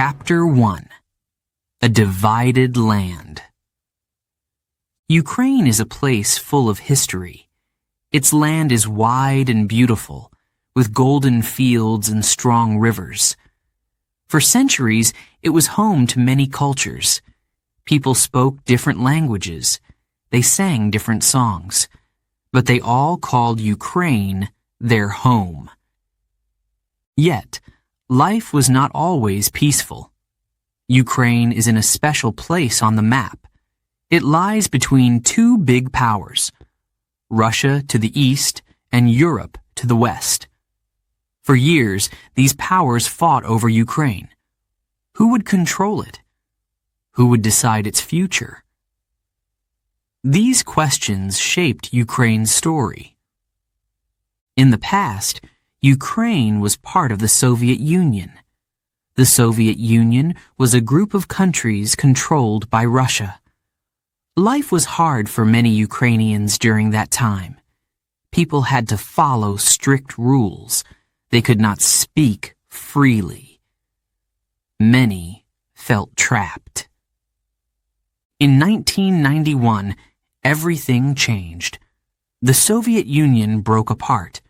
Chapter 1: A Divided Land. Ukraine is a place full of history. Its land is wide and beautiful, with golden fields and strong rivers. For centuries, it was home to many cultures. People spoke different languages. They sang different songs. But they all called Ukraine their home. Yet, life was not always peaceful. Ukraine is in a special place on the map. It lies between two big powers, Russia to the east and Europe to the west. For years, these powers fought over Ukraine. Who would control it? Who would decide its future? These questions shaped Ukraine's story. In the past, Ukraine was part of the Soviet Union. The Soviet Union was a group of countries controlled by Russia. Life was hard for many Ukrainians during that time. People had to follow strict rules. They could not speak freely. Many felt trapped. In 1991, everything changed. The Soviet Union broke apart.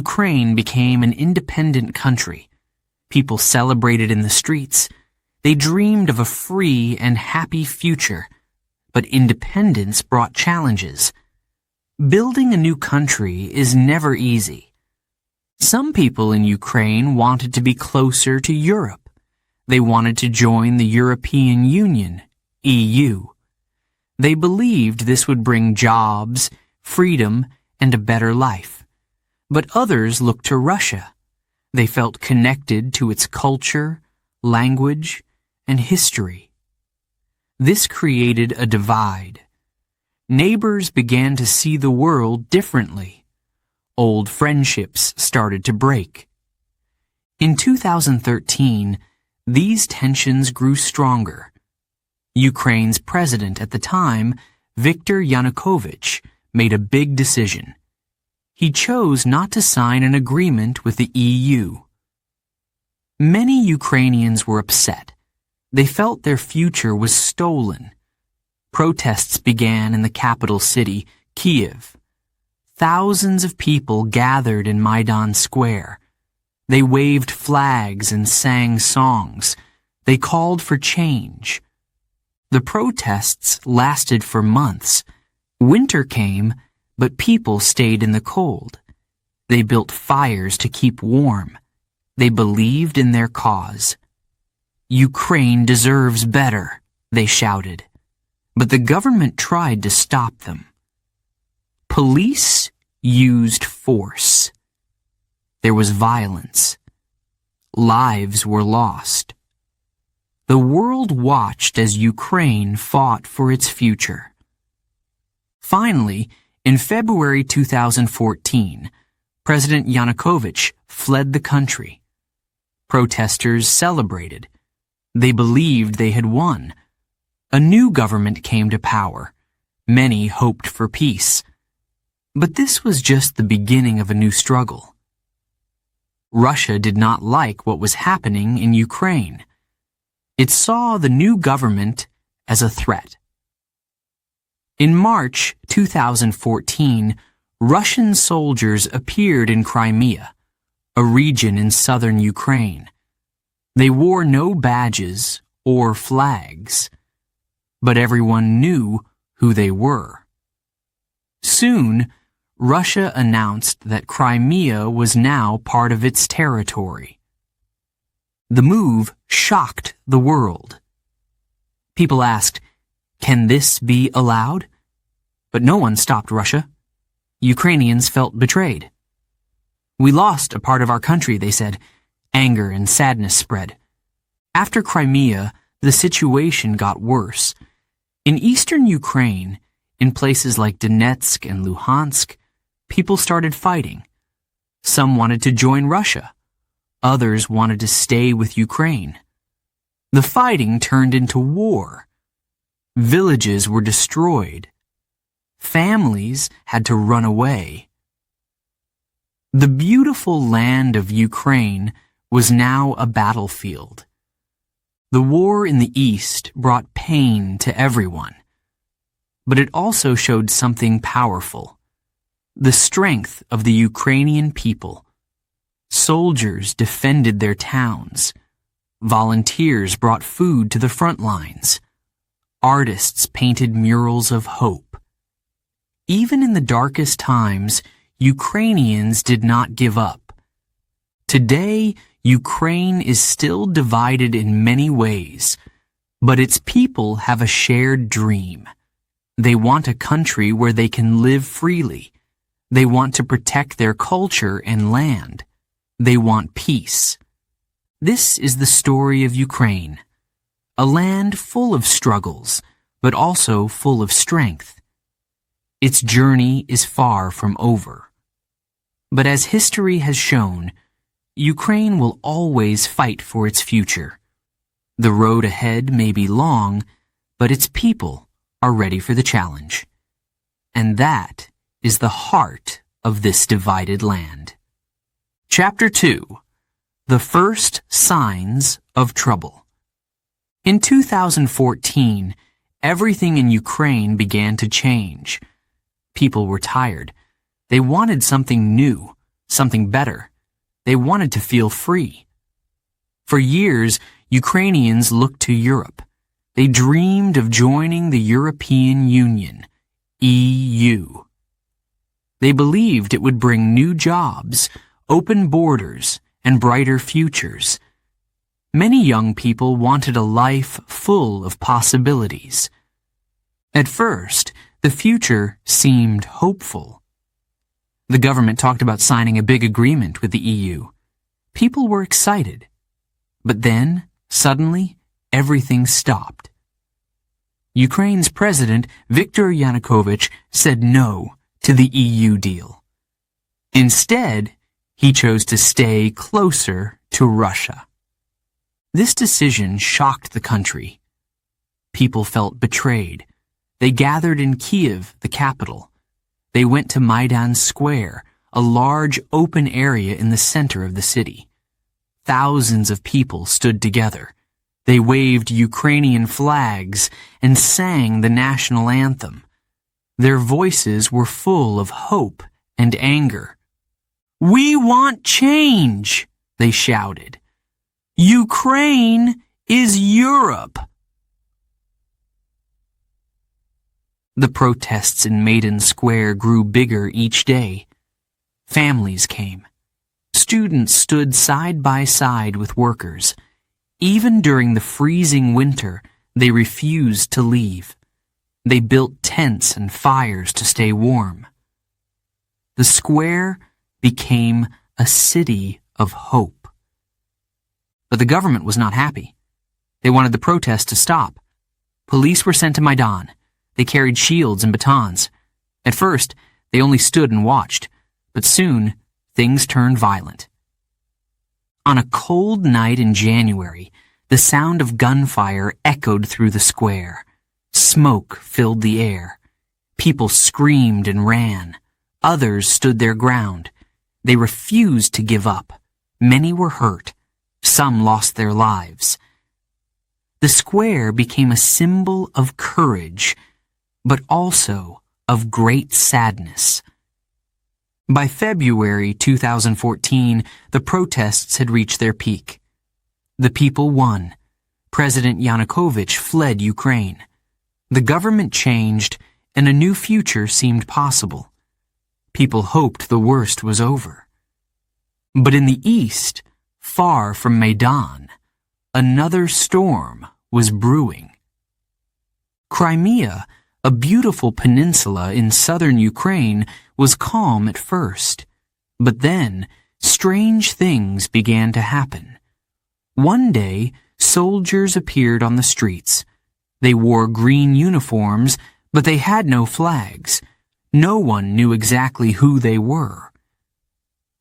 Ukraine became an independent country. People celebrated in the streets. They dreamed of a free and happy future. But independence brought challenges. Building a new country is never easy. Some people in Ukraine wanted to be closer to Europe. They wanted to join the European Union, EU. They believed this would bring jobs, freedom, and a better life. But others looked to Russia. They felt connected to its culture, language, and history. This created a divide. Neighbors began to see the world differently. Old friendships started to break. In 2013, these tensions grew stronger. Ukraine's president at the time, Viktor Yanukovych, made a big decision. He chose not to sign an agreement with the EU. Many Ukrainians were upset. They felt their future was stolen. Protests began in the capital city, Kyiv. Thousands of people gathered in Maidan Square. They waved flags and sang songs. They called for change. The protests lasted for months. Winter came, but people stayed in the cold. They built fires to keep warm. They believed in their cause. Ukraine deserves better, they shouted. But the government tried to stop them. Police used force. There was violence. Lives were lost. The world watched as Ukraine fought for its future. Finally, in February 2014, President Yanukovych fled the country. Protesters celebrated. They believed they had won. A new government came to power. Many hoped for peace. But this was just the beginning of a new struggle. Russia did not like what was happening in Ukraine. It saw the new government as a threat. In March 2014, Russian soldiers appeared in Crimea, a region in southern Ukraine. They wore no badges or flags, but everyone knew who they were. Soon, Russia announced that Crimea was now part of its territory. The move shocked the world. People asked, "Can this be allowed?" But no one stopped Russia. Ukrainians felt betrayed. "We lost a part of our country," they said. Anger and sadness spread. After Crimea, the situation got worse. In eastern Ukraine, in places like Donetsk and Luhansk, people started fighting. Some wanted to join Russia. Others wanted to stay with Ukraine. The fighting turned into war. Villages were destroyed. Families had to run away. The beautiful land of Ukraine was now a battlefield. The war in the East brought pain to everyone, but it also showed something powerful: the strength of the Ukrainian people. Soldiers defended their towns. Volunteers brought food to the front lines. Artists painted murals of hope. Even in the darkest times, Ukrainians did not give up. Today, Ukraine is still divided in many ways, but its people have a shared dream. They want a country where they can live freely. They want to protect their culture and land. They want peace. This is the story of Ukraine, a land full of struggles, but also full of strength. Its journey is far from over. But as history has shown, Ukraine will always fight for its future. The road ahead may be long, but its people are ready for the challenge. And that is the heart of this divided land. Chapter 2. The First Signs of Trouble. In 2014, everything in Ukraine began to change. People were tired. They wanted something new, something better. They wanted to feel free. For years, Ukrainians looked to Europe. They dreamed of joining the European Union, EU. They believed it would bring new jobs, open borders, and brighter futures. Many young people wanted a life full of possibilities. At first, the future seemed hopeful. The government talked about signing a big agreement with the EU. People were excited. But then, suddenly, everything stopped. Ukraine's president, Viktor Yanukovych, said no to the EU deal. Instead, he chose to stay closer to Russia. This decision shocked the country. People felt betrayed. They gathered in Kyiv, the capital. They went to Maidan Square, a large open area in the center of the city. Thousands of people stood together. They waved Ukrainian flags and sang the national anthem. Their voices were full of hope and anger. "We want change," they shouted. "Ukraine is Europe." The protests in Maidan Square grew bigger each day. Families came. Students stood side by side with workers. Even during the freezing winter, they refused to leave. They built tents and fires to stay warm. The square became a city of hope. But the government was not happy. They wanted the protests to stop. Police were sent to Maidan. They carried shields and batons. At first, they only stood and watched, but soon things turned violent. On a cold night in January, the sound of gunfire echoed through the square. Smoke filled the air. People screamed and ran. Others stood their ground. They refused to give up. Many were hurt. Some lost their lives. The square became a symbol of courage, but also of great sadness. By February 2014, the protests had reached their peak. The people won. President Yanukovych fled Ukraine. The government changed, and a new future seemed possible. People hoped the worst was over. But in the east, far from Maidan, another storm was brewing. Crimea, a beautiful peninsula in southern Ukraine, was calm at first. But then, strange things began to happen. One day, soldiers appeared on the streets. They wore green uniforms, but they had no flags. No one knew exactly who they were.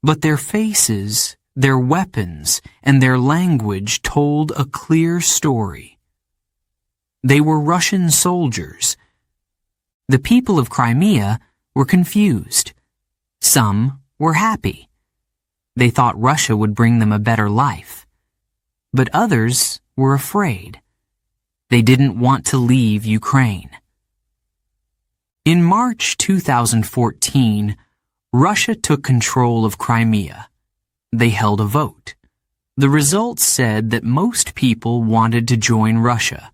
But their faces, their weapons, and their language told a clear story. They were Russian soldiers. The people of Crimea were confused. Some were happy. They thought Russia would bring them a better life. But others were afraid. They didn't want to leave Ukraine. In March 2014, Russia took control of Crimea. They held a vote. The results said that most people wanted to join Russia,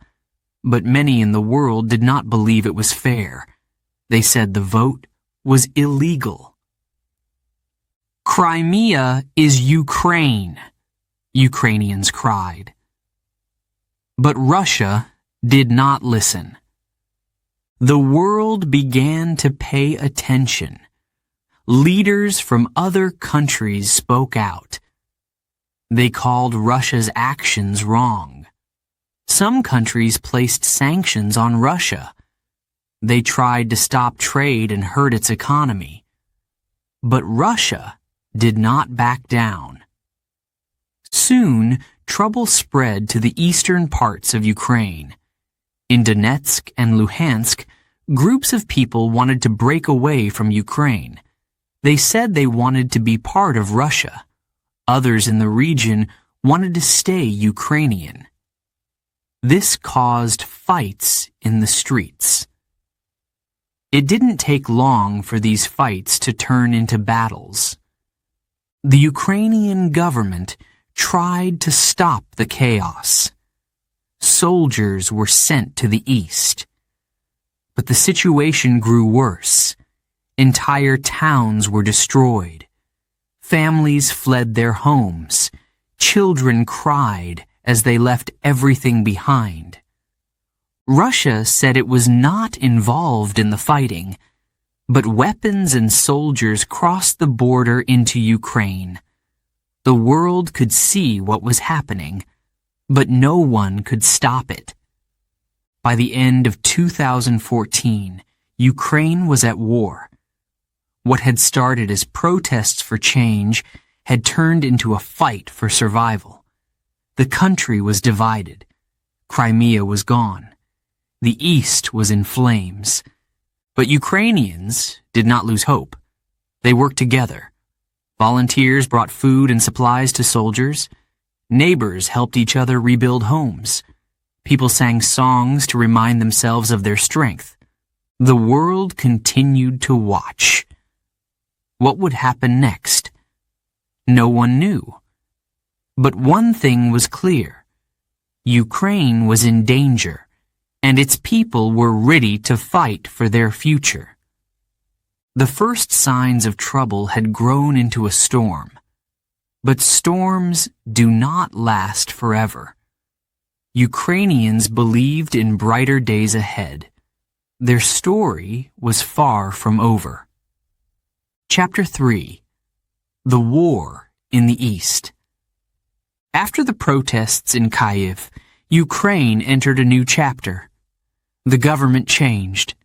but many in the world did not believe it was fair. They said the vote was illegal. "Crimea is Ukraine," Ukrainians cried. But Russia did not listen. The world began to pay attention. Leaders from other countries spoke out. They called Russia's actions wrong. Some countries placed sanctions on Russia. They tried to stop trade and hurt its economy. But Russia did not back down. Soon, trouble spread to the eastern parts of Ukraine. In Donetsk and Luhansk, groups of people wanted to break away from Ukraine. They said they wanted to be part of Russia. Others in the region wanted to stay Ukrainian. This caused fights in the streets. It didn't take long for these fights to turn into battles. The Ukrainian government tried to stop the chaos. Soldiers were sent to the east. But the situation grew worse. Entire towns were destroyed. Families fled their homes. Children cried as they left everything behind. Russia said it was not involved in the fighting, but weapons and soldiers crossed the border into Ukraine. The world could see what was happening, but no one could stop it. By the end of 2014, Ukraine was at war. What had started as protests for change had turned into a fight for survival. The country was divided. Crimea was gone. The east was in flames. But Ukrainians did not lose hope. They worked together. Volunteers brought food and supplies to soldiers. Neighbors helped each other rebuild homes. People sang songs to remind themselves of their strength. The world continued to watch. What would happen next? No one knew. But one thing was clear. Ukraine was in danger, and its people were ready to fight for their future. The first signs of trouble had grown into a storm. But storms do not last forever. Ukrainians believed in brighter days ahead. Their story was far from over. Chapter 3. The War in the East. After the protests in Kyiv, Ukraine entered a new chapter. The government changed.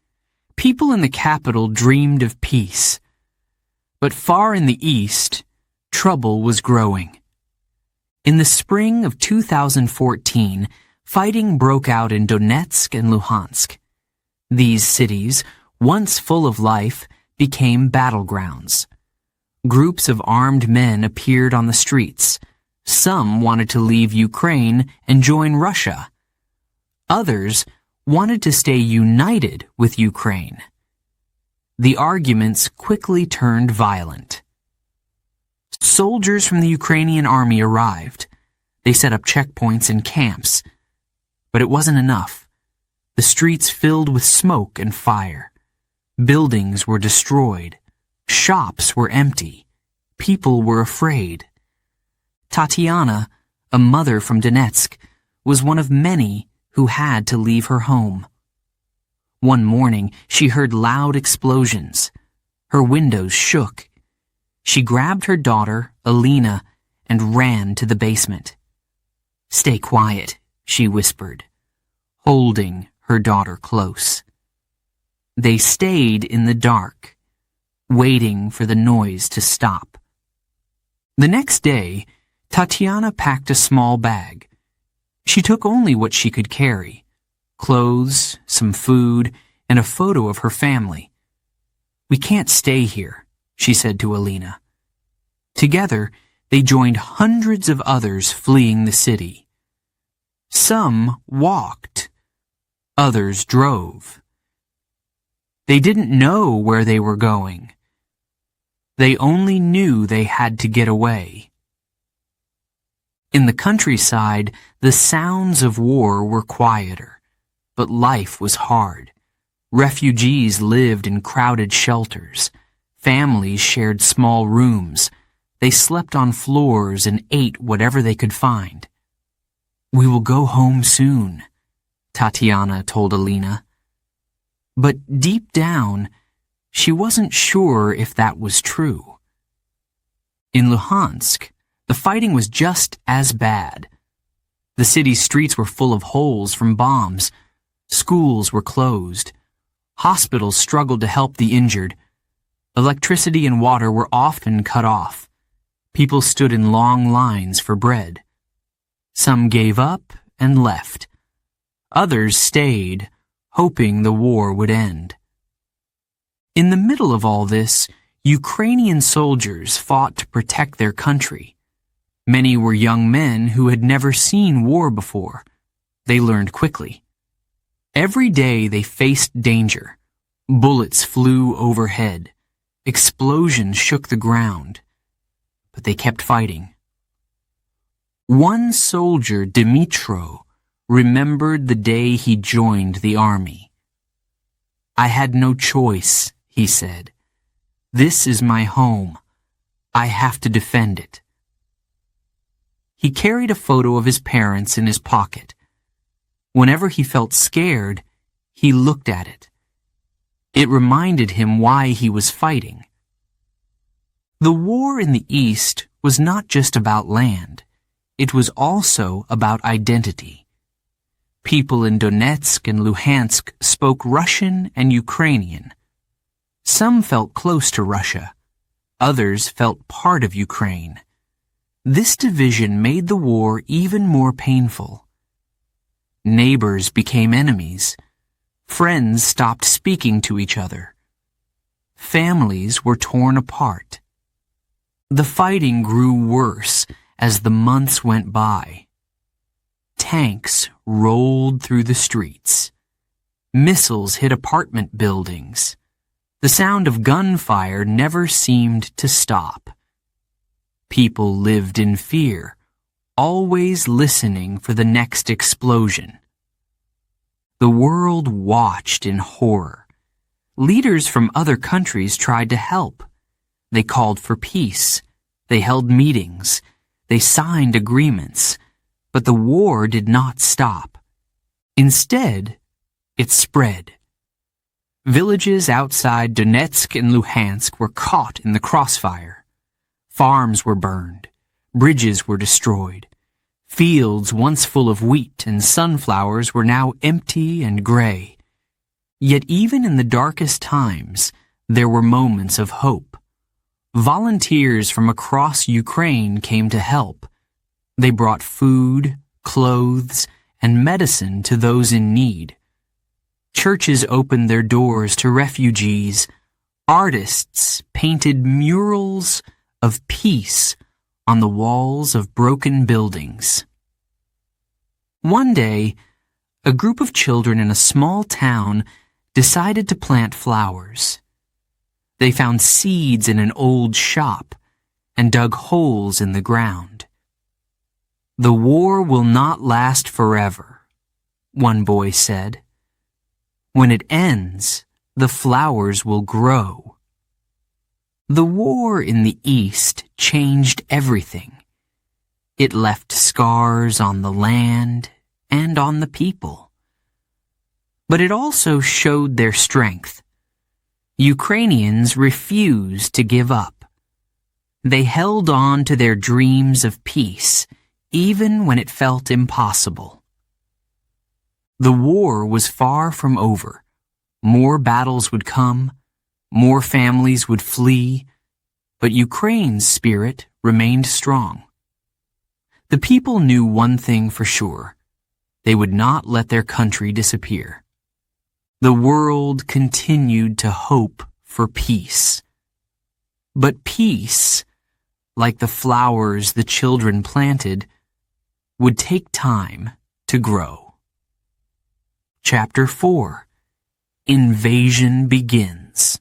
People in the capital dreamed of peace. But far in the east, trouble was growing. In the spring of 2014, fighting broke out in Donetsk and Luhansk. These cities, once full of life, became battlegrounds. Groups of armed men appeared on the streets. Some wanted to leave Ukraine and join Russia. Others wanted to stay united with Ukraine. The arguments quickly turned violent. Soldiers from the Ukrainian army arrived. They set up checkpoints and camps. But it wasn't enough. The streets filled with smoke and fire. Buildings were destroyed. Shops were empty. People were afraid. Tatiana, a mother from Donetsk, was one of many who had to leave her home. One morning, she heard loud explosions. Her windows shook. She grabbed her daughter, Alina, and ran to the basement. "Stay quiet," she whispered, holding her daughter close. They stayed in the dark, waiting for the noise to stop. The next day, Tatiana packed a small bag. She took only what she could carry: clothes, some food, and a photo of her family. "We can't stay here," she said to Alina. Together, they joined hundreds of others fleeing the city. Some walked. Others drove. They didn't know where they were going. They only knew they had to get away. In the countryside, the sounds of war were quieter, but life was hard. Refugees lived in crowded shelters. Families shared small rooms. They slept on floors and ate whatever they could find. "We will go home soon," Tatiana told Alina. But deep down, she wasn't sure if that was true. In Luhansk, the fighting was just as bad. The city's streets were full of holes from bombs. Schools were closed. Hospitals struggled to help the injured. Electricity and water were often cut off. People stood in long lines for bread. Some gave up and left. Others stayed, hoping the war would end. In the middle of all this, Ukrainian soldiers fought to protect their country. Many were young men who had never seen war before. They learned quickly. Every day they faced danger. Bullets flew overhead. Explosions shook the ground. But they kept fighting. One soldier, Dimitro, remembered the day he joined the army. "I had no choice," he said. "This is my home. I have to defend it." He carried a photo of his parents in his pocket. Whenever he felt scared, he looked at it. It reminded him why he was fighting. The war in the East was not just about land. It was also about identity. People in Donetsk and Luhansk spoke Russian and Ukrainian. Some felt close to Russia. Others felt part of Ukraine. This division made the war even more painful. Neighbors became enemies. Friends stopped speaking to each other. Families were torn apart. The fighting grew worse as the months went by. Tanks rolled through the streets. Missiles hit apartment buildings. The sound of gunfire never seemed to stop. People lived in fear, always listening for the next explosion. The world watched in horror. Leaders from other countries tried to help. They called for peace. They held meetings. They signed agreements. But the war did not stop. Instead, it spread. Villages outside Donetsk and Luhansk were caught in the crossfire. Farms were burned. Bridges were destroyed. Fields once full of wheat and sunflowers were now empty and gray. Yet even in the darkest times, there were moments of hope. Volunteers from across Ukraine came to help. They brought food, clothes, and medicine to those in need. Churches opened their doors to refugees. Artists painted murals of peace on the walls of broken buildings. One day, a group of children in a small town decided to plant flowers. They found seeds in an old shop and dug holes in the ground. "The war will not last forever," one boy said. "When it ends, the flowers will grow." The war in the East changed everything. It left scars on the land and on the people. But it also showed their strength. Ukrainians refused to give up. They held on to their dreams of peace, even when it felt impossible. The war was far from over. More battles would come. More families would flee, but Ukraine's spirit remained strong. The people knew one thing for sure. They would not let their country disappear. The world continued to hope for peace. But peace, like the flowers the children planted, would take time to grow. Chapter 4. Invasion Begins.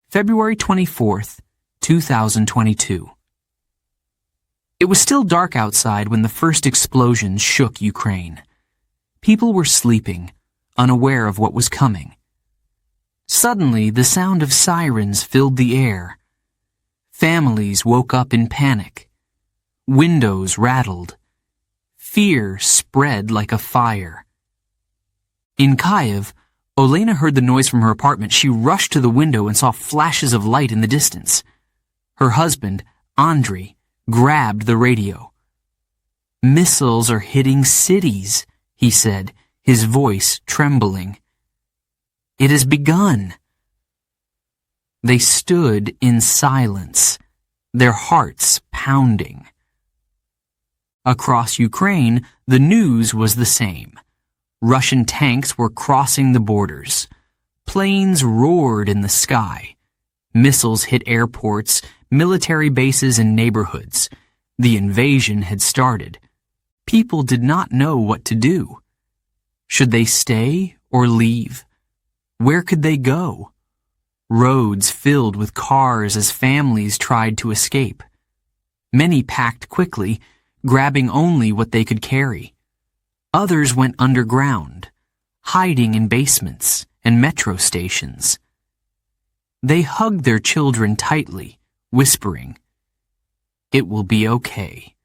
February 24th, 2022. It was still dark outside when the first explosions shook Ukraine. People were sleeping, unaware of what was coming. Suddenly, the sound of sirens filled the air. Families woke up in panic. Windows rattled. Fear spread like a fire. In Kyiv, Olena heard the noise from her apartment. She rushed to the window and saw flashes of light in the distance. Her husband, Andriy, grabbed the radio. "Missiles are hitting cities," he said, his voice trembling. "It has begun." They stood in silence, their hearts pounding. Across Ukraine, the news was the same. Russian tanks were crossing the borders. Planes roared in the sky. Missiles hit airports, military bases, and neighborhoods. The invasion had started. People did not know what to do. Should they stay or leave? Where could they go? Roads filled with cars as families tried to escape. Many packed quickly, grabbing only what they could carry. Others went underground, hiding in basements and metro stations. They hugged their children tightly, whispering, "It will be okay."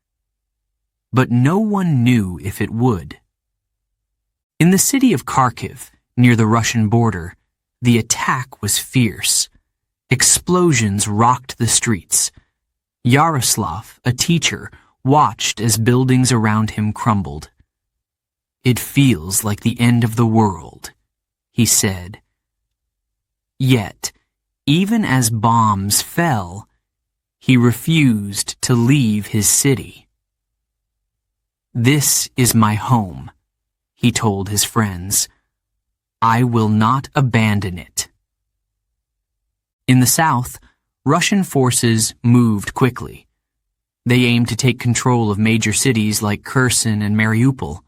But no one knew if it would. In the city of Kharkiv, near the Russian border, the attack was fierce. Explosions rocked the streets. Yaroslav, a teacher, watched as buildings around him crumbled. "It feels like the end of the world," he said. Yet, even as bombs fell, he refused to leave his city. "This is my home," he told his friends. "I will not abandon it." In the south, Russian forces moved quickly. They aimed to take control of major cities like Kherson and Mariupol.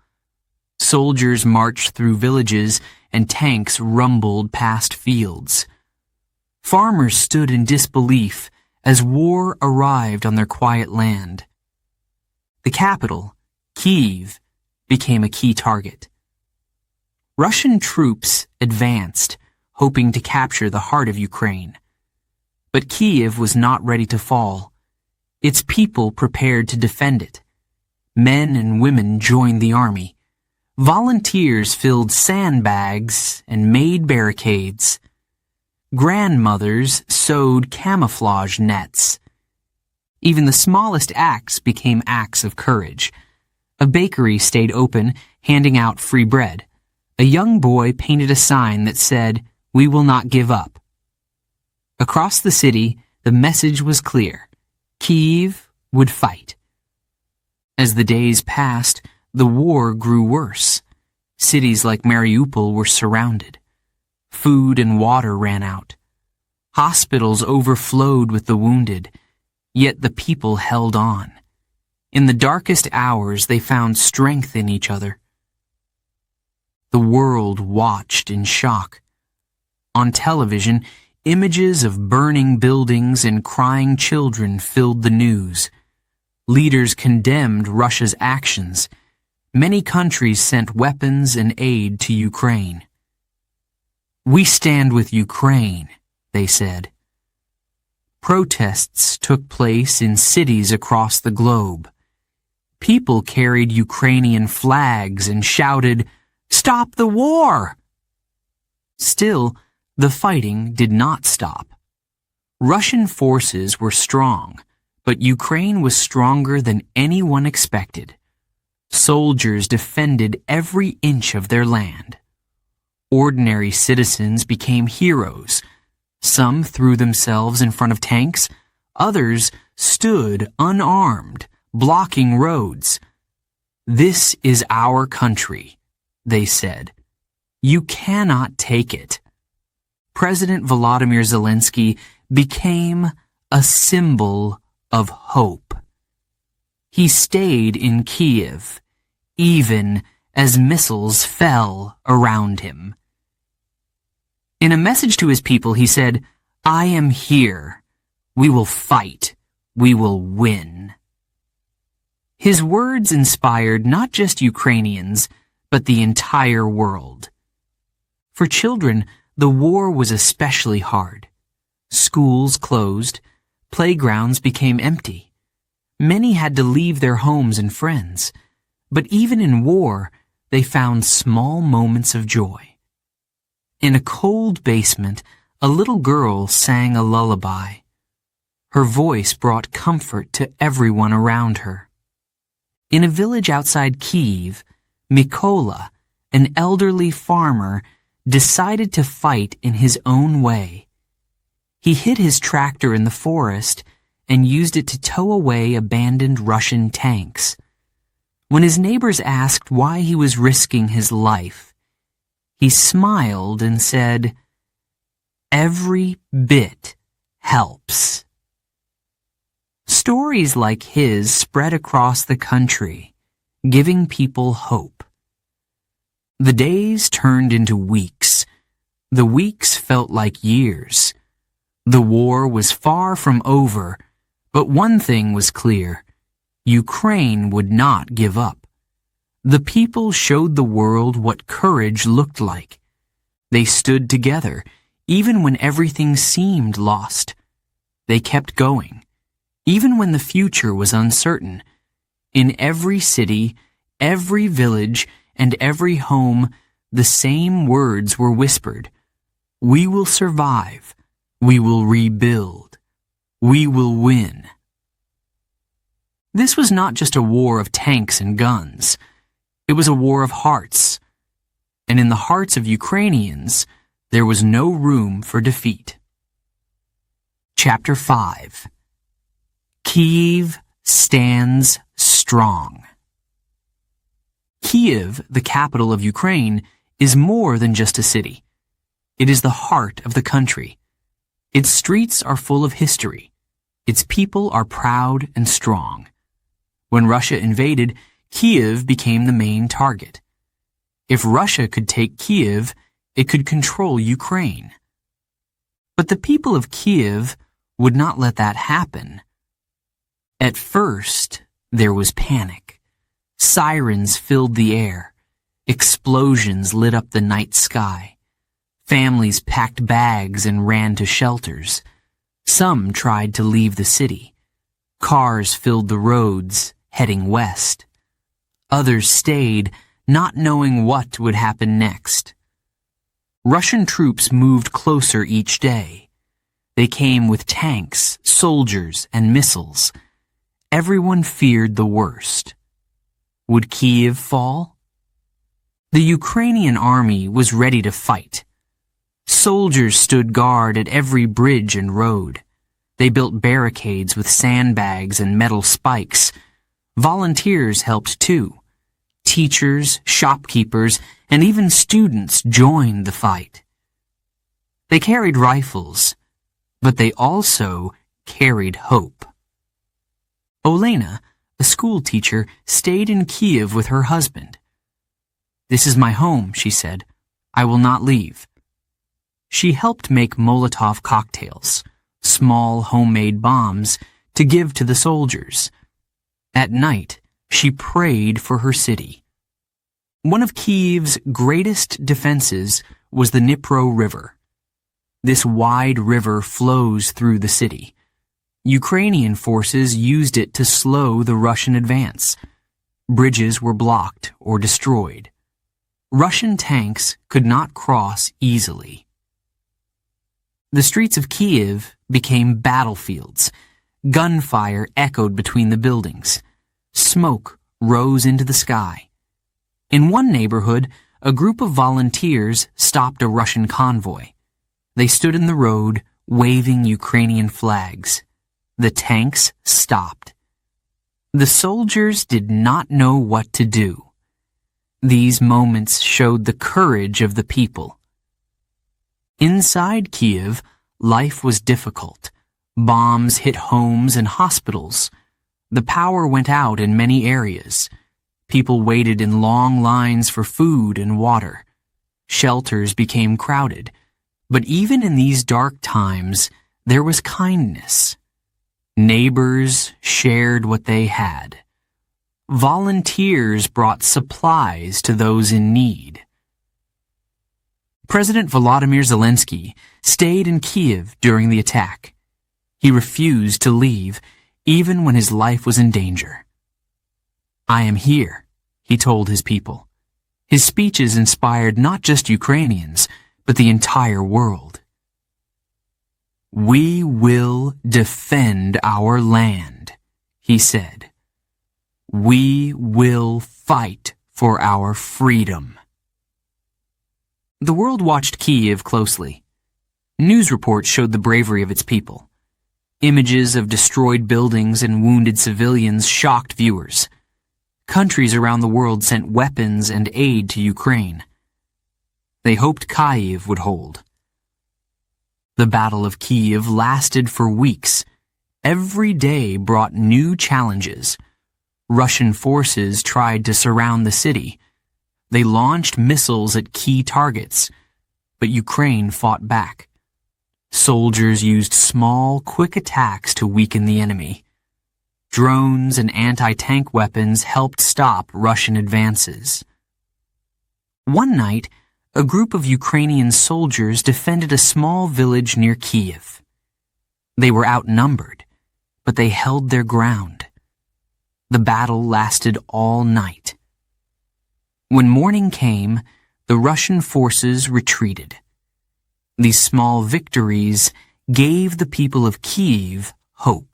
Soldiers marched through villages and tanks rumbled past fields. Farmers stood in disbelief as war arrived on their quiet land. The capital, Kyiv, became a key target. Russian troops advanced, hoping to capture the heart of Ukraine. But Kyiv was not ready to fall. Its people prepared to defend it. Men and women joined the army. Volunteers filled sandbags and made barricades. Grandmothers sewed camouflage nets. Even the smallest acts became acts of courage. A bakery stayed open, handing out free bread. A young boy painted a sign that said, "We will not give up." Across the city, the message was clear. Kyiv would fight. As the days passed, the war grew worse. Cities like Mariupol were surrounded. Food and water ran out. Hospitals overflowed with the wounded, yet the people held on. In the darkest hours, they found strength in each other. The world watched in shock. On television, images of burning buildings and crying children filled the news. Leaders condemned Russia's actions. Many countries sent weapons and aid to Ukraine. "We stand with Ukraine," they said. Protests took place in cities across the globe. People carried Ukrainian flags and shouted, "Stop the war!" Still, the fighting did not stop. Russian forces were strong, but Ukraine was stronger than anyone expected. Soldiers defended every inch of their land. Ordinary citizens became heroes. Some threw themselves in front of tanks. Others stood unarmed, blocking roads. "This is our country," they said. "You cannot take it." President Volodymyr Zelensky became a symbol of hope. He stayed in Kyiv, even as missiles fell around him. In a message to his people, he said, "I am here. We will fight. We will win." His words inspired not just Ukrainians, but the entire world. For children, the war was especially hard. Schools closed, playgrounds became empty. Many had to leave their homes and friends, but even in war, they found small moments of joy. In a cold basement, a little girl sang a lullaby. Her voice brought comfort to everyone around her. In a village outside Kyiv, Mykola, an elderly farmer, decided to fight in his own way. He hid his tractor in the forest and used it to tow away abandoned Russian tanks. When his neighbors asked why he was risking his life, he smiled and said, "Every bit helps." Stories like his spread across the country, giving people hope. The days turned into weeks. The weeks felt like years. The war was far from over, but one thing was clear: Ukraine would not give up. The people showed the world what courage looked like. They stood together, even when everything seemed lost. They kept going, even when the future was uncertain. In every city, every village, and every home, the same words were whispered: "We will survive. We will rebuild. We will win." This was not just a war of tanks and guns. It was a war of hearts. And in the hearts of Ukrainians, there was no room for defeat. Chapter 5. Kyiv stands strong. Kyiv, the capital of Ukraine, is more than just a city. It is the heart of the country. Its streets are full of history. Its people are proud and strong. When Russia invaded, Kyiv became the main target. If Russia could take Kyiv, it could control Ukraine. But the people of Kyiv would not let that happen. At first, there was panic. Sirens filled the air. Explosions lit up the night sky. Families packed bags and ran to shelters. Some tried to leave the city. Cars filled the roads, heading west. Others stayed, not knowing what would happen next. Russian troops moved closer each day. They came with tanks, soldiers, and missiles. Everyone feared the worst. Would Kyiv fall? The Ukrainian army was ready to fight. Soldiers stood guard at every bridge and road. They built barricades with sandbags and metal spikes. Volunteers helped too. Teachers, shopkeepers, and even students joined the fight. They carried rifles, but they also carried hope. Olena, a school teacher, stayed in Kyiv with her husband. "This is my home," she said. "I will not leave." She helped make Molotov cocktails, small homemade bombs, to give to the soldiers. At night, she prayed for her city. One of Kyiv's greatest defenses was the Dnipro River. This wide river flows through the city. Ukrainian forces used it to slow the Russian advance. Bridges were blocked or destroyed. Russian tanks could not cross easily. The streets of Kyiv became battlefields. Gunfire echoed between the buildings. Smoke rose into the sky. In one neighborhood, a group of volunteers stopped a Russian convoy. They stood in the road, waving Ukrainian flags. The tanks stopped. The soldiers did not know what to do. These moments showed the courage of the people. Inside Kyiv, life was difficult. Bombs hit homes and hospitals. The power went out in many areas. People waited in long lines for food and water. Shelters became crowded. But even in these dark times, there was kindness. Neighbors shared what they had. Volunteers brought supplies to those in need. President Volodymyr Zelensky stayed in Kyiv during the attack. He refused to leave, even when his life was in danger. "I am here," he told his people. His speeches inspired not just Ukrainians, but the entire world. "We will defend our land," he said. "We will fight for our freedom." The world watched Kyiv closely. News reports showed the bravery of its people. Images of destroyed buildings and wounded civilians shocked viewers. Countries around the world sent weapons and aid to Ukraine. They hoped Kyiv would hold. The Battle of Kyiv lasted for weeks. Every day brought new challenges. Russian forces tried to surround the city. They launched missiles at key targets, but Ukraine fought back. Soldiers used small, quick attacks to weaken the enemy. Drones and anti-tank weapons helped stop Russian advances. One night, a group of Ukrainian soldiers defended a small village near Kyiv. They were outnumbered, but they held their ground. The battle lasted all night. When morning came, the Russian forces retreated. These small victories gave the people of Kyiv hope.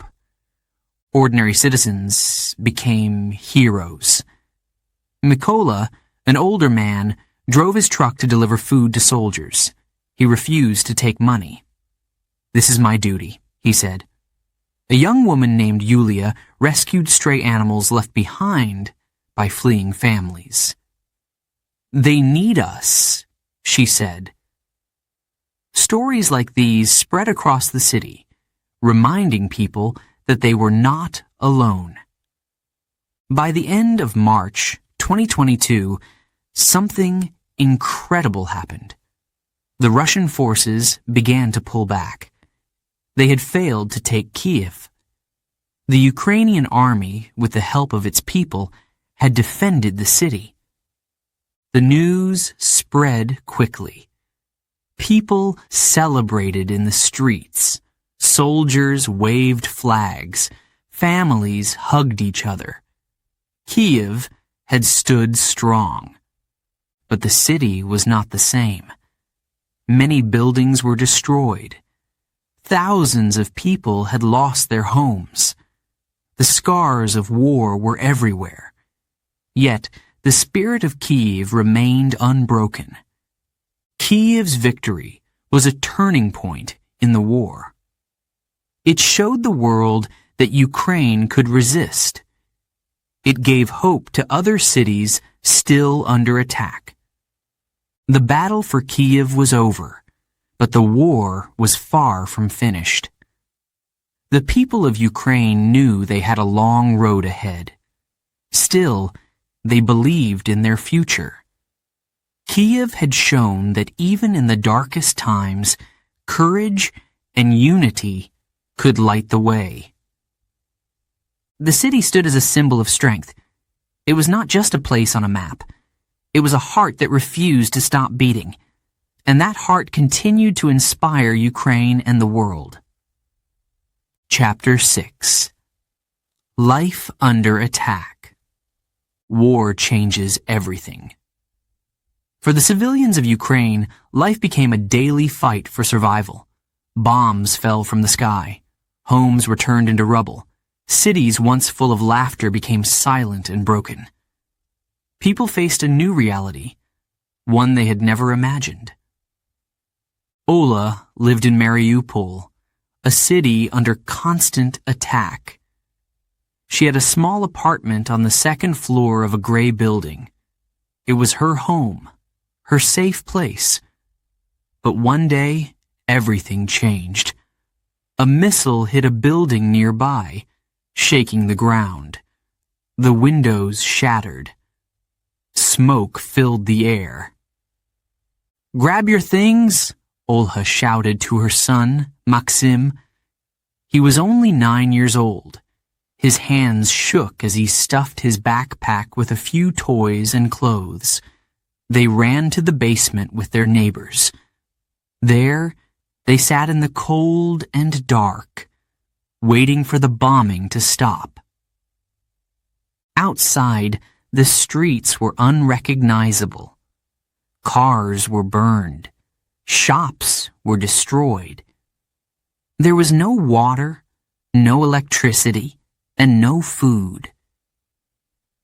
Ordinary citizens became heroes. Mykola, an older man, drove his truck to deliver food to soldiers. He refused to take money. "This is my duty," he said. A young woman named Yulia rescued stray animals left behind by fleeing families. "They need us," she said. Stories like these spread across the city, reminding people that they were not alone. By the end of March 2022, something incredible happened. The Russian forces began to pull back. They had failed to take Kyiv. The Ukrainian army, with the help of its people, had defended the city. The news spread quickly. People celebrated in the streets. Soldiers waved flags. Families hugged each other. Kyiv had stood strong. But the city was not the same. Many buildings were destroyed. Thousands of people had lost their homes. The scars of war were everywhere. Yet, the spirit of Kyiv remained unbroken. Kyiv's victory was a turning point in the war. It showed the world that Ukraine could resist. It gave hope to other cities still under attack. The battle for Kyiv was over, but the war was far from finished. The people of Ukraine knew they had a long road ahead. Still, they believed in their future. Kyiv had shown that even in the darkest times, courage and unity could light the way. The city stood as a symbol of strength. It was not just a place on a map. It was a heart that refused to stop beating. And that heart continued to inspire Ukraine and the world. Chapter 6. Life under attack. War changes everything. For the civilians of Ukraine, life became a daily fight for survival. Bombs fell from the sky. Homes were turned into rubble. Cities once full of laughter became silent and broken. People faced a new reality, one they had never imagined. Ola lived in Mariupol, a city under constant attack. She had a small apartment on the second floor of a gray building. It was her home, her safe place. But one day, everything changed. A missile hit a building nearby, shaking the ground. The windows shattered. Smoke filled the air. "Grab your things," Olha shouted to her son, Maxim. He was only 9 years old. His hands shook as he stuffed his backpack with a few toys and clothes. They ran to the basement with their neighbors. There, they sat in the cold and dark, waiting for the bombing to stop. Outside, the streets were unrecognizable. Cars were burned. Shops were destroyed. There was no water, no electricity, and no food.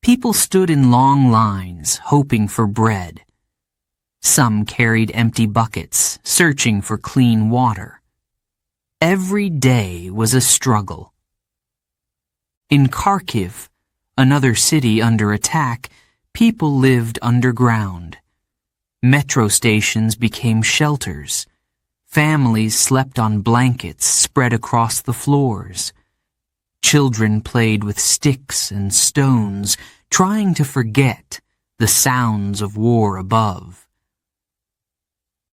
People stood in long lines, hoping for bread. Some carried empty buckets, searching for clean water. Every day was a struggle. In Kharkiv, another city under attack, people lived underground. Metro stations became shelters. Families slept on blankets spread across the floors. Children played with sticks and stones, trying to forget the sounds of war above.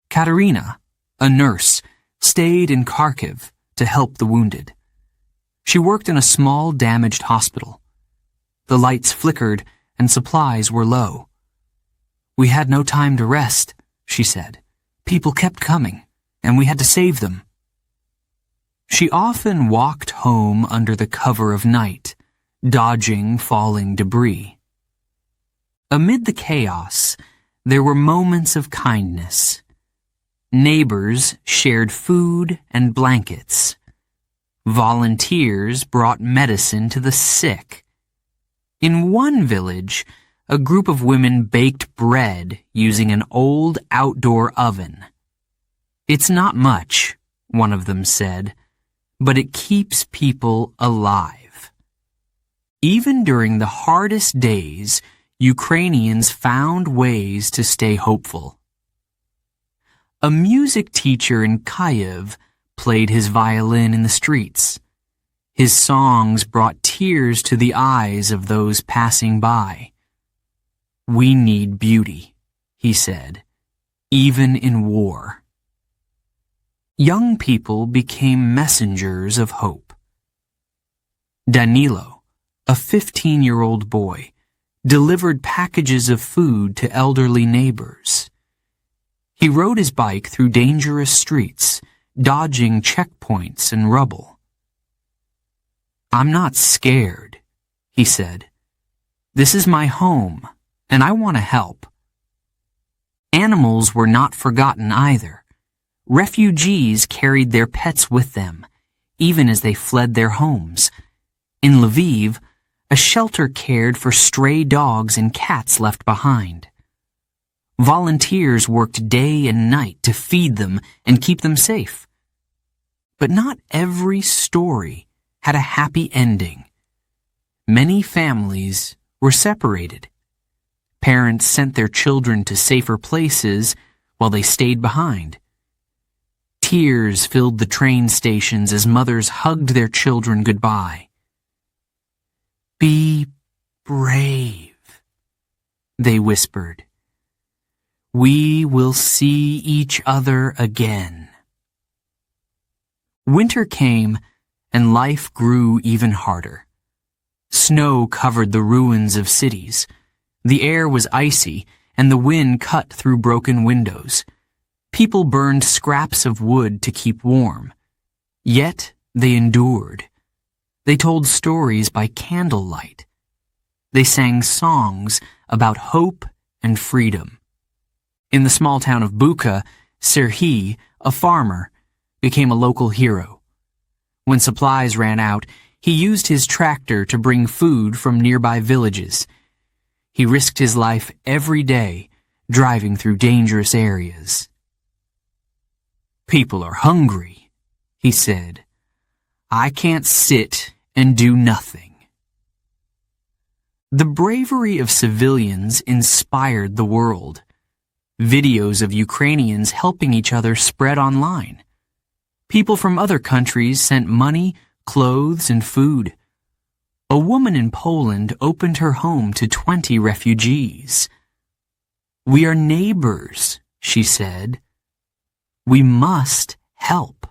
Katerina, a nurse, stayed in Kharkiv to help the wounded. She worked in a small, damaged hospital. The lights flickered and supplies were low. "We had no time to rest," she said. "People kept coming, and we had to save them." She often walked home under the cover of night, dodging falling debris. Amid the chaos, there were moments of kindness. Neighbors shared food and blankets. Volunteers brought medicine to the sick. In one village, a group of women baked bread using an old outdoor oven. "It's not much," one of them said, "but it keeps people alive." Even during the hardest days, Ukrainians found ways to stay hopeful. A music teacher in Kyiv played his violin in the streets. His songs brought tears to the eyes of those passing by. "We need beauty," he said, "even in war." Young people became messengers of hope. Danilo, a 15-year-old boy, delivered packages of food to elderly neighbors. He rode his bike through dangerous streets, dodging checkpoints and rubble. "I'm not scared," he said. "This is my home, and I want to help." Animals were not forgotten either. Refugees carried their pets with them, even as they fled their homes. In Lviv, a shelter cared for stray dogs and cats left behind. Volunteers worked day and night to feed them and keep them safe. But not every story had a happy ending. Many families were separated. Parents sent their children to safer places while they stayed behind. Tears filled the train stations as mothers hugged their children goodbye. "Be brave," they whispered. "We will see each other again." Winter came, and life grew even harder. Snow covered the ruins of cities. The air was icy, and the wind cut through broken windows. People burned scraps of wood to keep warm. Yet they endured. They told stories by candlelight. They sang songs about hope and freedom. In the small town of Bucha, Serhiy, a farmer, became a local hero. When supplies ran out, he used his tractor to bring food from nearby villages. He risked his life every day, driving through dangerous areas. "People are hungry," he said. "I can't sit and do nothing." The bravery of civilians inspired the world. Videos of Ukrainians helping each other spread online. People from other countries sent money, clothes, and food. A woman in Poland opened her home to 20 refugees. "We are neighbors," she said. "We must help."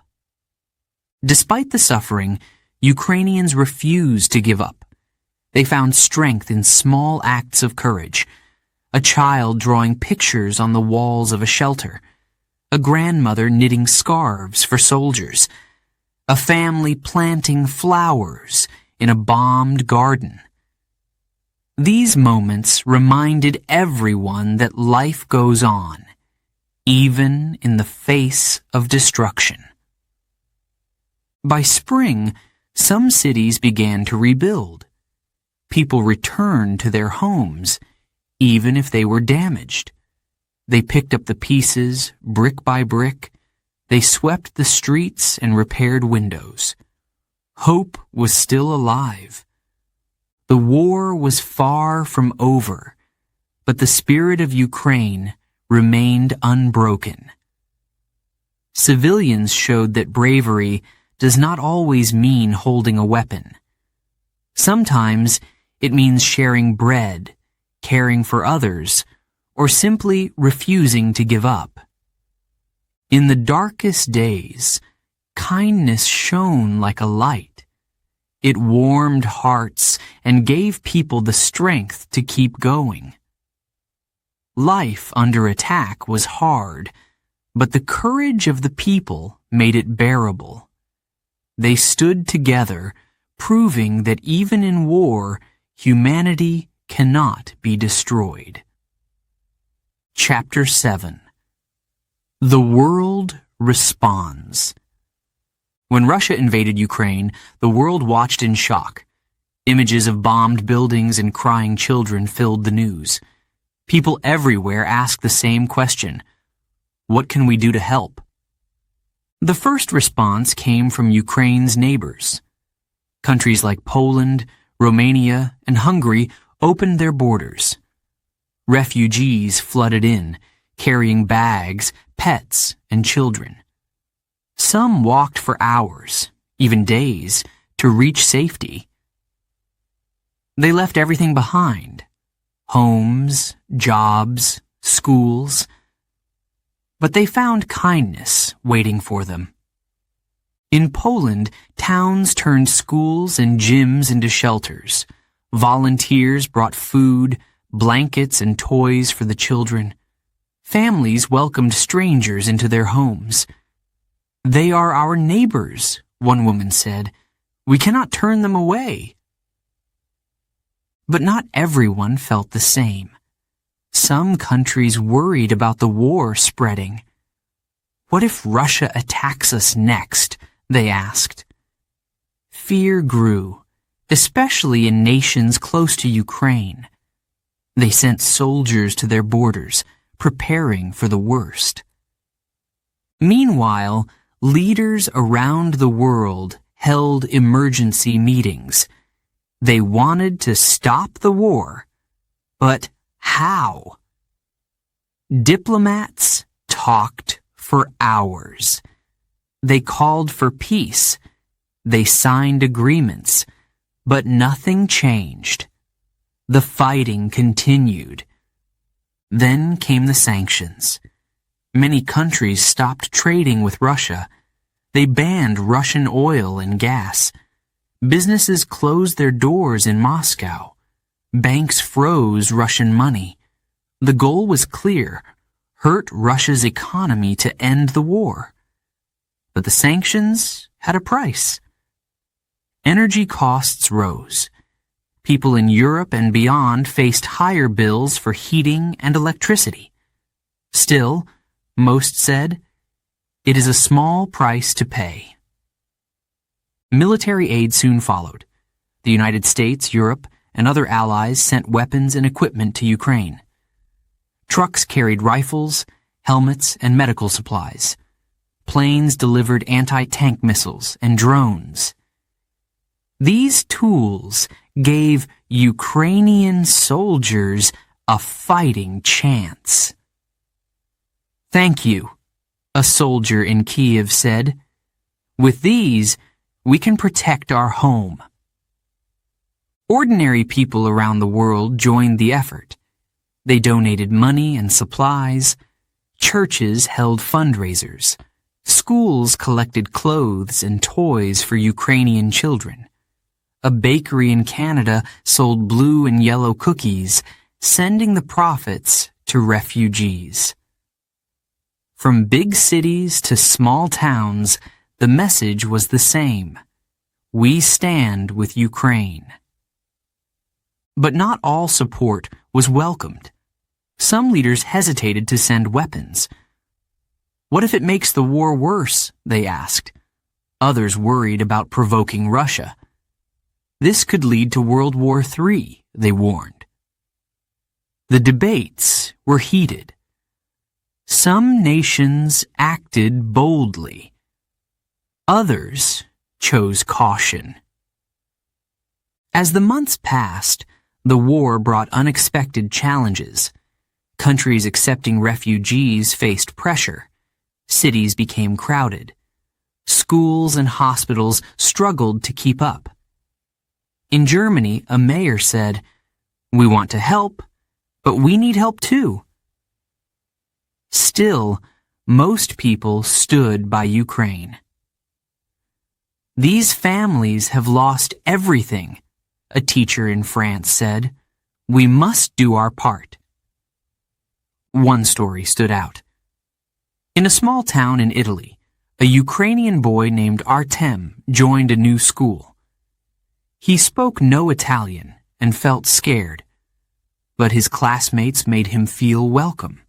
Despite the suffering, Ukrainians refused to give up. They found strength in small acts of courage. A child drawing pictures on the walls of a shelter. A grandmother knitting scarves for soldiers. A family planting flowers in a bombed garden. These moments reminded everyone that life goes on, even in the face of destruction. By spring, some cities began to rebuild. People returned to their homes, even if they were damaged. They picked up the pieces, brick by brick. They swept the streets and repaired windows. Hope was still alive. The war was far from over, but the spirit of Ukraine remained unbroken. Civilians showed that bravery does not always mean holding a weapon. Sometimes it means sharing bread, caring for others, or simply refusing to give up. In the darkest days, kindness shone like a light. It warmed hearts and gave people the strength to keep going. Life under attack was hard, but the courage of the people made it bearable. They stood together, proving that even in war, humanity cannot be destroyed. Chapter 7. The world responds. When Russia invaded Ukraine, the world watched in shock. Images of bombed buildings and crying children filled the news. People everywhere asked the same question: what can we do to help? The first response came from Ukraine's neighbors. Countries like Poland, Romania, and Hungary opened their borders. Refugees flooded in, carrying bags, pets, and children. Some walked for hours, even days, to reach safety. They left everything behind: homes, jobs, schools. But they found kindness waiting for them. In Poland, towns turned schools and gyms into shelters. Volunteers brought food, blankets, and toys for the children. Families welcomed strangers into their homes. "They are our neighbors," one woman said. "We cannot turn them away." But not everyone felt the same. Some countries worried about the war spreading. "What if Russia attacks us next?" they asked. Fear grew, especially in nations close to Ukraine. They sent soldiers to their borders, preparing for the worst. Meanwhile, leaders around the world held emergency meetings. They wanted to stop the war, but how? Diplomats talked for hours. They called for peace. They signed agreements, but nothing changed. The fighting continued. Then came the sanctions. Many countries stopped trading with Russia. They banned Russian oil and gas. Businesses closed their doors in Moscow. Banks froze Russian money. The goal was clear: hurt Russia's economy to end the war. But the sanctions had a price. Energy costs rose. People in Europe and beyond faced higher bills for heating and electricity. Still, most said, it is a small price to pay. Military aid soon followed. The United States, Europe, and other allies sent weapons and equipment to Ukraine. Trucks carried rifles, helmets, and medical supplies. Planes delivered anti-tank missiles and drones. These tools gave Ukrainian soldiers a fighting chance. "Thank you," a soldier in Kyiv said. "With these, we can protect our home." Ordinary people around the world joined the effort. They donated money and supplies. Churches held fundraisers. Schools collected clothes and toys for Ukrainian children. A bakery in Canada sold blue and yellow cookies, sending the profits to refugees. From big cities to small towns, the message was the same. We stand with Ukraine. But not all support was welcomed. Some leaders hesitated to send weapons. What if it makes the war worse? They asked. Others worried about provoking Russia. This could lead to World War III, they warned. The debates were heated. Some nations acted boldly. Others chose caution. As the months passed, the war brought unexpected challenges. Countries accepting refugees faced pressure. Cities became crowded. Schools and hospitals struggled to keep up. In Germany, a mayor said, "We want to help, but we need help too." Still, most people stood by Ukraine. "These families have lost everything," a teacher in France said. "We must do our part." One story stood out. In a small town in Italy, a Ukrainian boy named Artem joined a new school. He spoke no Italian and felt scared, but his classmates made him feel welcome.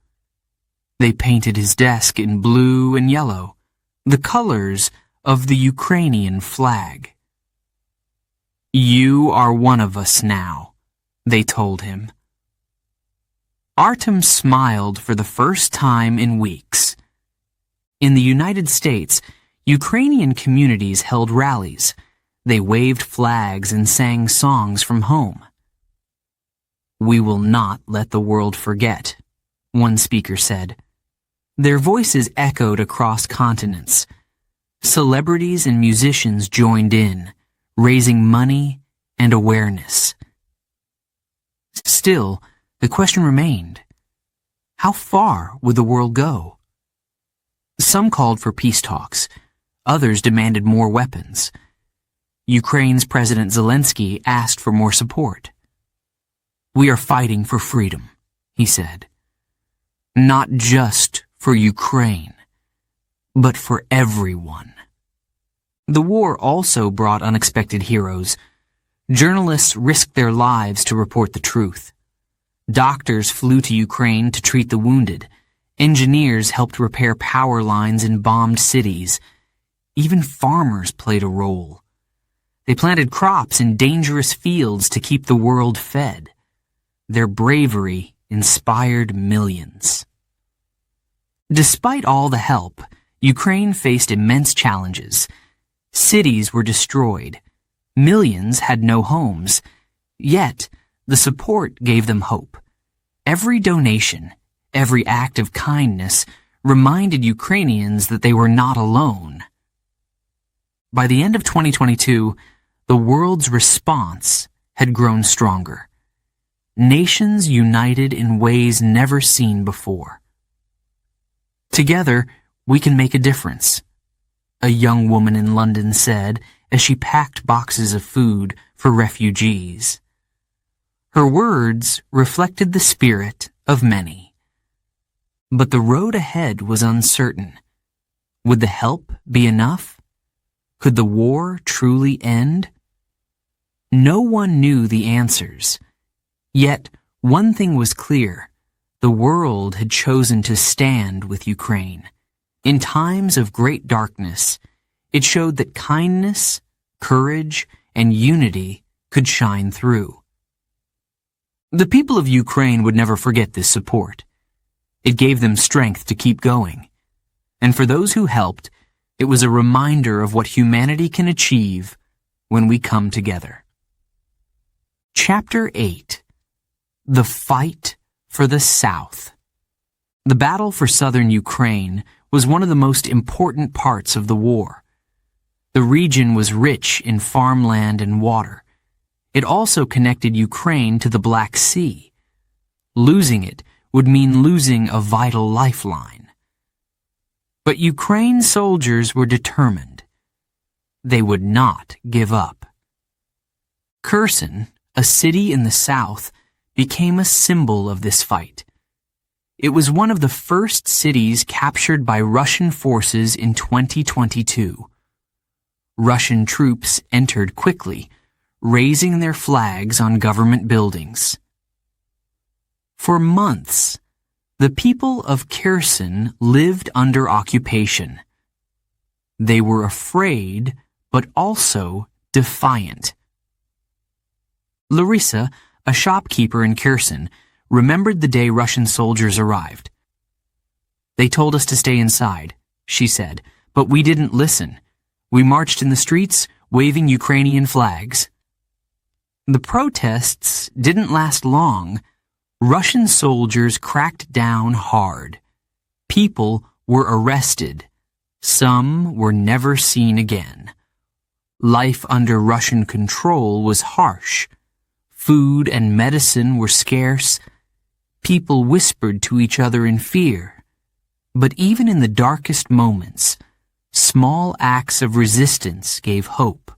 They painted his desk in blue and yellow, the colors of the Ukrainian flag. "You are one of us now," they told him. Artem smiled for the first time in weeks. In the United States, Ukrainian communities held rallies. They waved flags and sang songs from home. "We will not let the world forget," one speaker said. Their voices echoed across continents. Celebrities and musicians joined in, raising money and awareness. Still, the question remained, how far would the world go? Some called for peace talks. Others demanded more weapons. Ukraine's President Zelensky asked for more support. "We are fighting for freedom," he said. "Not just for Ukraine, but for everyone." The war also brought unexpected heroes. Journalists risked their lives to report the truth. Doctors flew to Ukraine to treat the wounded. Engineers helped repair power lines in bombed cities. Even farmers played a role. They planted crops in dangerous fields to keep the world fed. Their bravery inspired millions. Despite all the help, Ukraine faced immense challenges. Cities were destroyed. Millions had no homes. Yet, the support gave them hope. Every donation, every act of kindness reminded Ukrainians that they were not alone. By the end of 2022, the world's response had grown stronger. Nations united in ways never seen before. "Together, we can make a difference," a young woman in London said as she packed boxes of food for refugees. Her words reflected the spirit of many. But the road ahead was uncertain. Would the help be enough? Could the war truly end? No one knew the answers. Yet, one thing was clear. The world had chosen to stand with Ukraine. In times of great darkness, it showed that kindness, courage, and unity could shine through. The people of Ukraine would never forget this support. It gave them strength to keep going. And for those who helped, it was a reminder of what humanity can achieve when we come together. Chapter 8. The Fight for the South. The battle for southern Ukraine was one of the most important parts of the war. The region was rich in farmland and water. It also connected Ukraine to the Black Sea. Losing it would mean losing a vital lifeline. But Ukraine soldiers were determined. They would not give up. Kherson, a city in the south, became a symbol of this fight. It was one of the first cities captured by Russian forces in 2022. Russian troops entered quickly, raising their flags on government buildings. For months, the people of Kherson lived under occupation. They were afraid, but also defiant. Larissa, a shopkeeper in Kherson, remembered the day Russian soldiers arrived. "They told us to stay inside," she said, "but we didn't listen. We marched in the streets, waving Ukrainian flags." The protests didn't last long. Russian soldiers cracked down hard. People were arrested. Some were never seen again. Life under Russian control was harsh. Food and medicine were scarce. People whispered to each other in fear. But even in the darkest moments, small acts of resistance gave hope.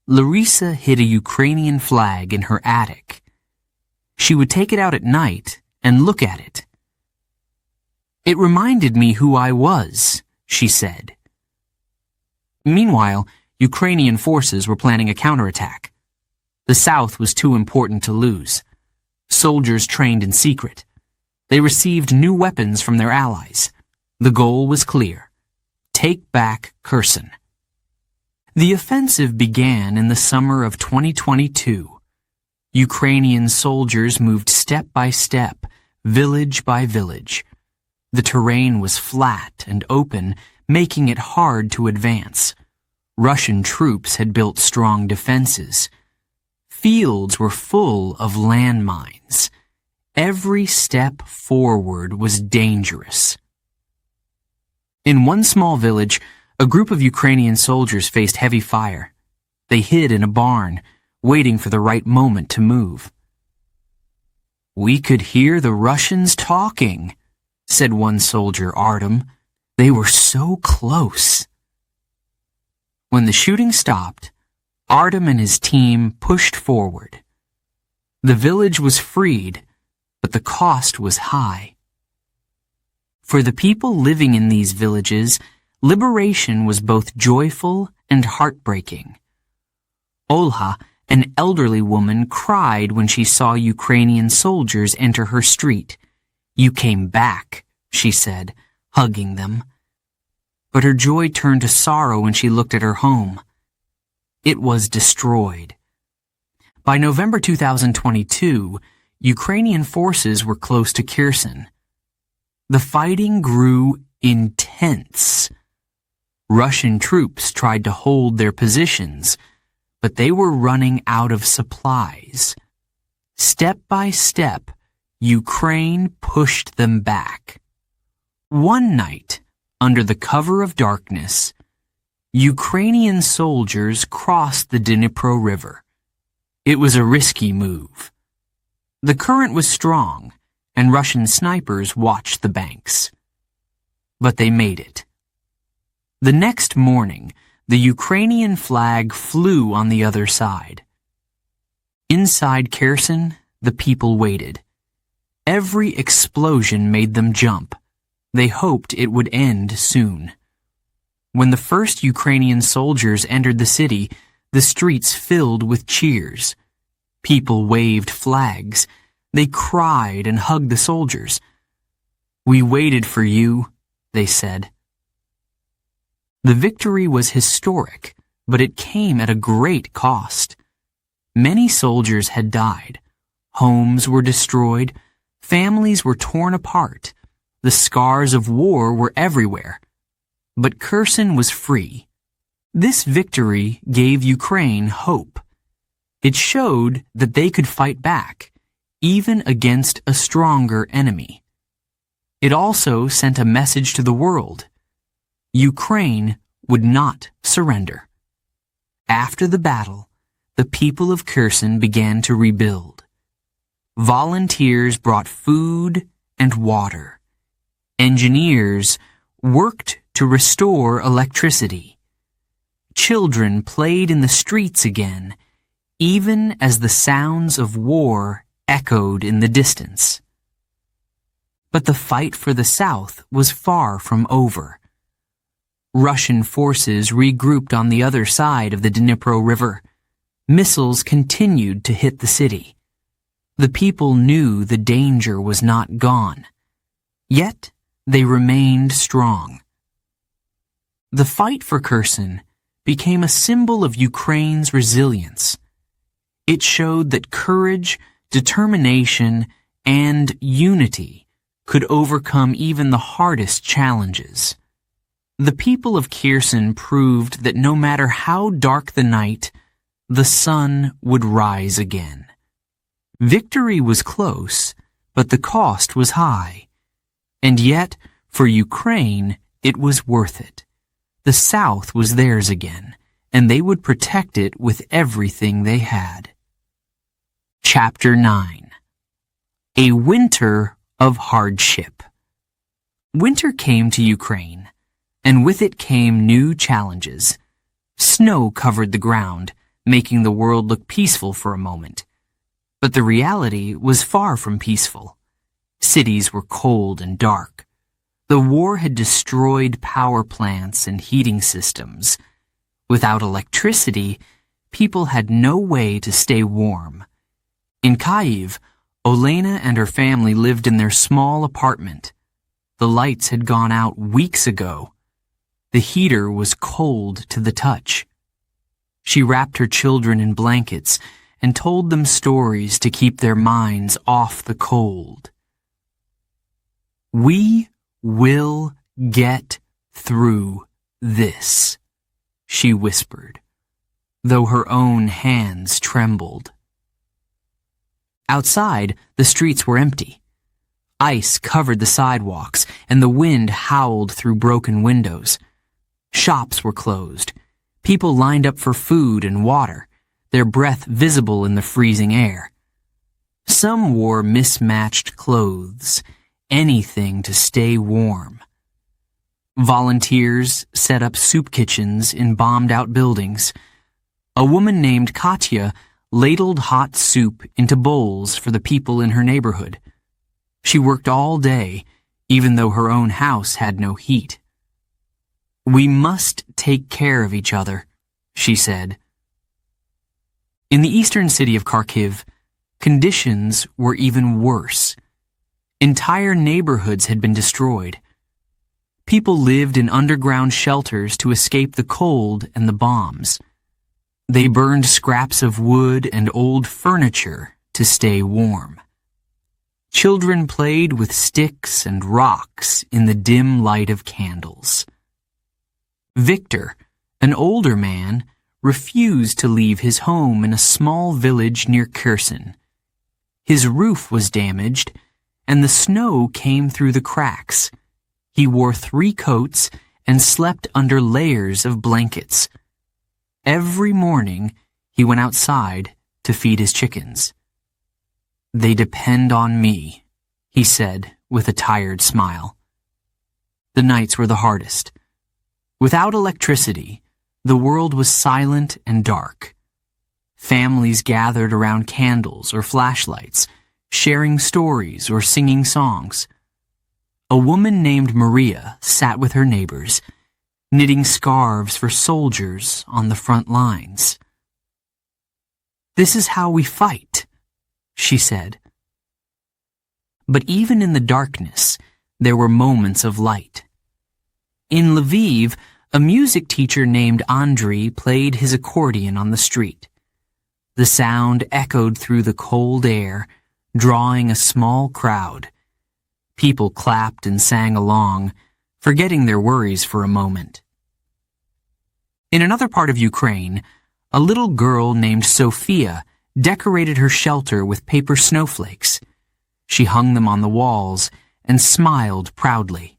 Larissa hid a Ukrainian flag in her attic. She would take it out at night and look at it. "It reminded me who I was," she said. Meanwhile, Ukrainian forces were planning a counterattack. The South was too important to lose. Soldiers trained in secret. They received new weapons from their allies. The goal was clear: take back Kherson. The offensive began in the summer of 2022. Ukrainian soldiers moved step by step, village by village. The terrain was flat and open, making it hard to advance. Russian troops had built strong defenses. Fields were full of landmines. Every step forward was dangerous. In one small village, a group of Ukrainian soldiers faced heavy fire. They hid in a barn, waiting for the right moment to move. "We could hear the Russians talking," said one soldier, Artem. "They were so close." When the shooting stopped, Artem and his team pushed forward. The village was freed, but the cost was high. For the people living in these villages, liberation was both joyful and heartbreaking. Olha, an elderly woman, cried when she saw Ukrainian soldiers enter her street. "You came back," she said, hugging them. But her joy turned to sorrow when she looked at her home. It was destroyed. By November 2022, Ukrainian forces were close to Kherson. The fighting grew intense. Russian troops tried to hold their positions, but they were running out of supplies. Step by step, Ukraine pushed them back. One night, under the cover of darkness, Ukrainian soldiers crossed the Dnipro River. It was a risky move. The current was strong, and Russian snipers watched the banks. But they made it. The next morning, the Ukrainian flag flew on the other side. Inside Kherson, the people waited. Every explosion made them jump. They hoped it would end soon. When the first Ukrainian soldiers entered the city, the streets filled with cheers. People waved flags. They cried and hugged the soldiers. "We waited for you," they said. The victory was historic, but it came at a great cost. Many soldiers had died. Homes were destroyed. Families were torn apart. The scars of war were everywhere. But Kherson was free. This victory gave Ukraine hope. It showed that they could fight back, even against a stronger enemy. It also sent a message to the world. Ukraine would not surrender. After the battle, the people of Kherson began to rebuild. volunteers brought food and water. Engineers worked to restore electricity. Children played in the streets again, even as the sounds of war echoed in the distance. But the fight for the South was far from over. Russian forces regrouped on the other side of the Dnipro River. Missiles continued to hit the city. The people knew the danger was not gone. Yet, they remained strong. The fight for Kherson became a symbol of Ukraine's resilience. It showed that courage, determination, and unity could overcome even the hardest challenges. The people of Kherson proved that no matter how dark the night, the sun would rise again. Victory was close, but the cost was high. And yet, for Ukraine, it was worth it. The South was theirs again, and they would protect it with everything they had. Chapter 9. A Winter of Hardship. Winter came to Ukraine, and with it came new challenges. Snow covered the ground, making the world look peaceful for a moment. But the reality was far from peaceful. Cities were cold and dark. The war had destroyed power plants and heating systems. Without electricity, people had no way to stay warm. In Kyiv, Olena and her family lived in their small apartment. The lights had gone out weeks ago. The heater was cold to the touch. She wrapped her children in blankets and told them stories to keep their minds off the cold. "We will get through this," she whispered, though her own hands trembled. Outside, the streets were empty. Ice covered the sidewalks, and the wind howled through broken windows. Shops were closed. People lined up for food and water, their breath visible in the freezing air. Some wore mismatched clothes, anything to stay warm. Volunteers set up soup kitchens in bombed-out buildings. A woman named Katya ladled hot soup into bowls for the people in her neighborhood. She worked all day, even though her own house had no heat. "We must take care of each other," she said. In the eastern city of Kharkiv, conditions were even worse. Entire neighborhoods had been destroyed. People lived in underground shelters to escape the cold and the bombs. They burned scraps of wood and old furniture to stay warm. Children played with sticks and rocks in the dim light of candles. Victor, an older man, refused to leave his home in a small village near Kherson. His roof was damaged, and the snow came through the cracks. He wore 3 coats and slept under layers of blankets. Every morning, he went outside to feed his chickens. "They depend on me," he said with a tired smile. The nights were the hardest. Without electricity, the world was silent and dark. Families gathered around candles or flashlights, sharing stories or singing songs. A woman named Maria sat with her neighbors, knitting scarves for soldiers on the front lines. "This is how we fight," she said. But even in the darkness, there were moments of light. In Lviv, a music teacher named Andrei played his accordion on the street. The sound echoed through the cold air, drawing a small crowd. People clapped and sang along, forgetting their worries for a moment. In another part of Ukraine, a little girl named Sophia decorated her shelter with paper snowflakes. She hung them on the walls and smiled proudly.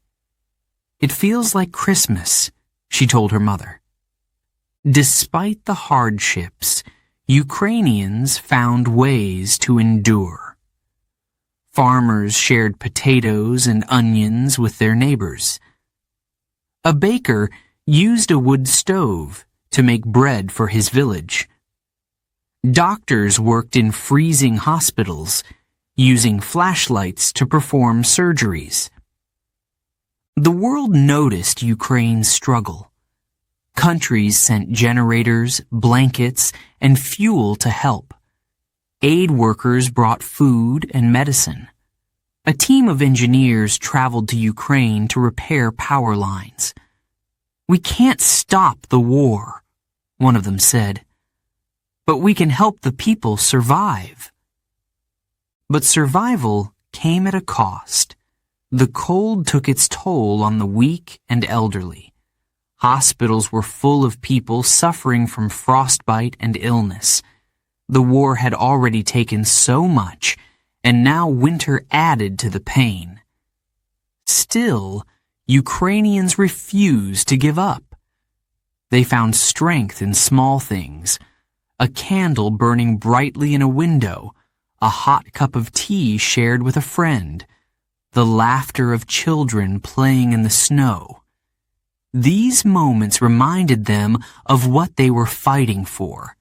"It feels like Christmas," she told her mother. Despite the hardships, Ukrainians found ways to endure. Farmers shared potatoes and onions with their neighbors. A baker used a wood stove to make bread for his village. Doctors worked in freezing hospitals, using flashlights to perform surgeries. The world noticed Ukraine's struggle. Countries sent generators, blankets, and fuel to help. Aid workers brought food and medicine. A team of engineers traveled to Ukraine to repair power lines. "We can't stop the war," one of them said, "but we can help the people survive." But survival came at a cost. The cold took its toll on the weak and elderly. Hospitals were full of people suffering from frostbite and illness. The war had already taken so much, and now winter added to the pain. Still, Ukrainians refused to give up. They found strength in small things: a candle burning brightly in a window, a hot cup of tea shared with a friend, the laughter of children playing in the snow. These moments reminded them of what they were fighting for: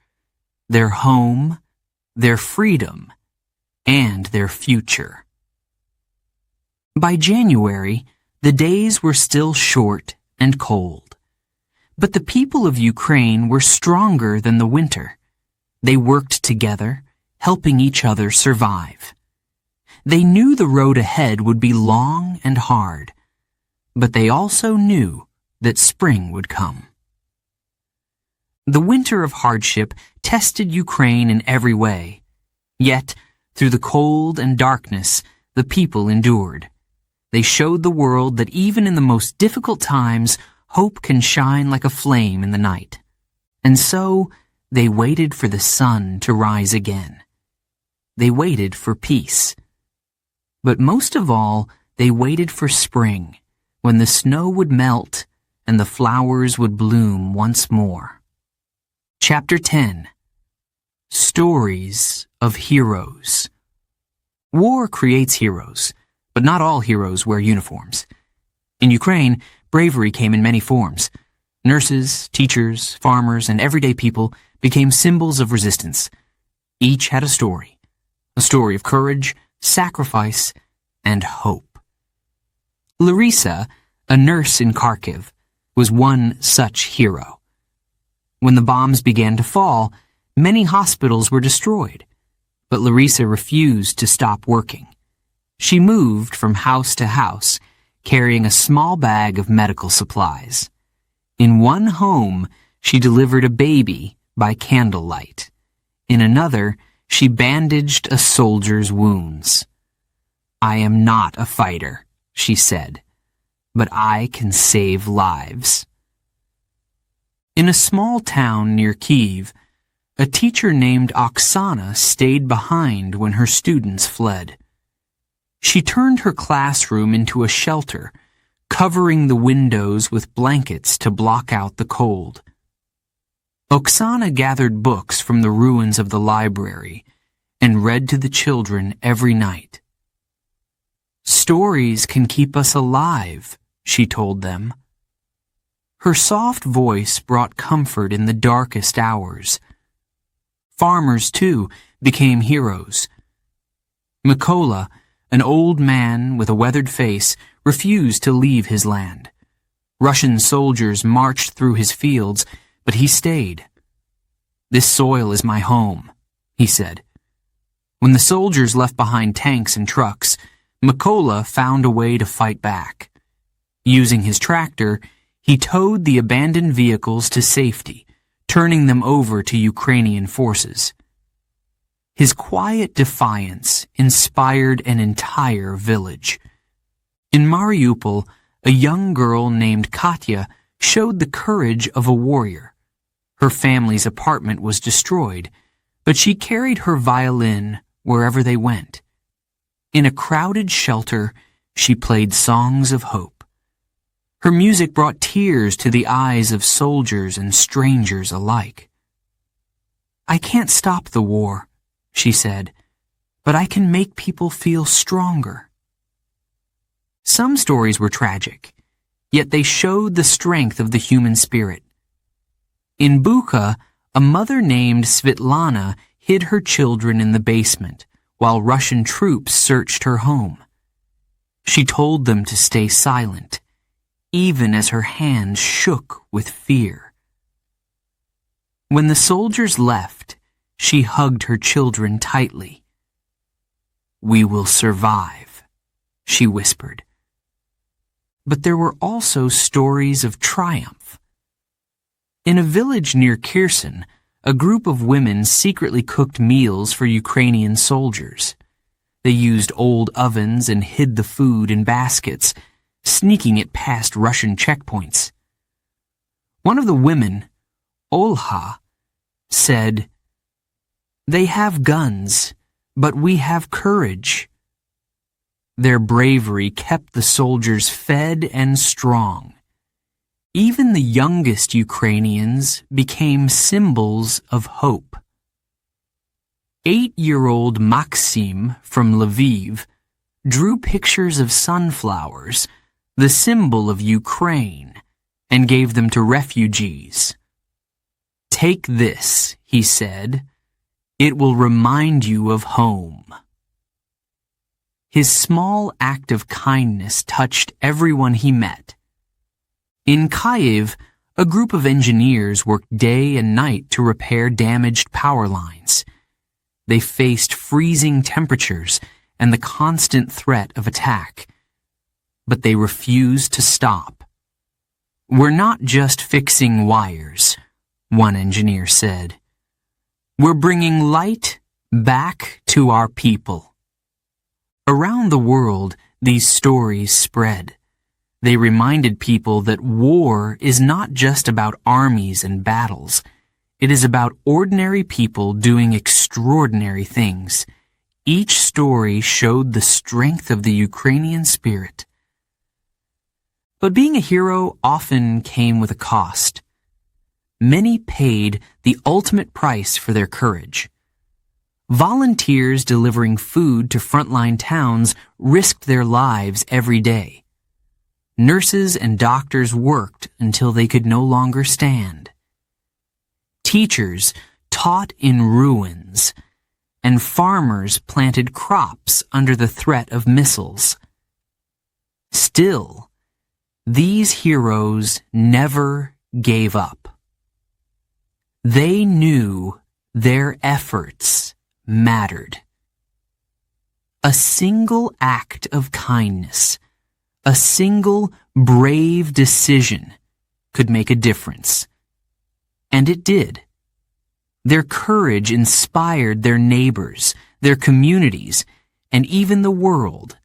their home, their freedom, and their future. By January, the days were still short and cold. But the people of Ukraine were stronger than the winter. They worked together, helping each other survive. They knew the road ahead would be long and hard, but they also knew that spring would come. The winter of hardship tested Ukraine in every way. Yet, through the cold and darkness, the people endured. They showed the world that even in the most difficult times, hope can shine like a flame in the night. And so, they waited for the sun to rise again. They waited for peace. But most of all, they waited for spring, when the snow would melt and the flowers would bloom once more. Chapter 10. Stories of Heroes. War creates heroes, but not all heroes wear uniforms. In Ukraine, bravery came in many forms. Nurses, teachers, farmers, and everyday people became symbols of resistance. Each had a story of courage, sacrifice, and hope. Larissa, a nurse in Kharkiv, was one such hero. When the bombs began to fall, many hospitals were destroyed, but Larissa refused to stop working. She moved from house to house, carrying a small bag of medical supplies. In one home, she delivered a baby by candlelight. In another, she bandaged a soldier's wounds. "I am not a fighter," she said, "but I can save lives." In a small town near Kyiv, a teacher named Oksana stayed behind when her students fled. She turned her classroom into a shelter, covering the windows with blankets to block out the cold. Oksana gathered books from the ruins of the library and read to the children every night. "Stories can keep us alive," she told them. Her soft voice brought comfort in the darkest hours. Farmers, too, became heroes. Mykola, an old man with a weathered face, refused to leave his land. Russian soldiers marched through his fields, but he stayed. "This soil is my home," he said. When the soldiers left behind tanks and trucks, Mykola found a way to fight back. Using his tractor, he towed the abandoned vehicles to safety, turning them over to Ukrainian forces. His quiet defiance inspired an entire village. In Mariupol, a young girl named Katya showed the courage of a warrior. Her family's apartment was destroyed, but she carried her violin wherever they went. In a crowded shelter, she played songs of hope. Her music brought tears to the eyes of soldiers and strangers alike. "I can't stop the war," she said, but I can make people feel stronger. Some stories were tragic, yet they showed the strength of the human spirit. In Bucha, a mother named Svitlana hid her children in the basement while Russian troops searched her home. She told them to stay silent, even as her hands shook with fear. When the soldiers left, she hugged her children tightly. "We will survive," she whispered. But there were also stories of triumph. In a village near Kherson, a group of women secretly cooked meals for Ukrainian soldiers. They used old ovens and hid the food in baskets, sneaking it past Russian checkpoints. One of the women, Olha, said, "They have guns, but we have courage." Their bravery kept the soldiers fed and strong. Even the youngest Ukrainians became symbols of hope. 8-year-old Maxim from Lviv drew pictures of sunflowers, the symbol of Ukraine, and gave them to refugees. "Take this," he said. "It will remind you of home." His small act of kindness touched everyone he met. In Kyiv, a group of engineers worked day and night to repair damaged power lines. They faced freezing temperatures and the constant threat of attack. But they refused to stop. "We're not just fixing wires," one engineer said. "We're bringing light back to our people." Around the world, these stories spread. They reminded people that war is not just about armies and battles. It is about ordinary people doing extraordinary things. Each story showed the strength of the Ukrainian spirit. But being a hero often came with a cost. Many paid the ultimate price for their courage. Volunteers delivering food to frontline towns risked their lives every day. Nurses and doctors worked until they could no longer stand. Teachers taught in ruins, and farmers planted crops under the threat of missiles. Still, these heroes never gave up. They knew their efforts mattered. A single act of kindness, a single brave decision could make a difference. And it did. Their courage inspired their neighbors, their communities, and even the world.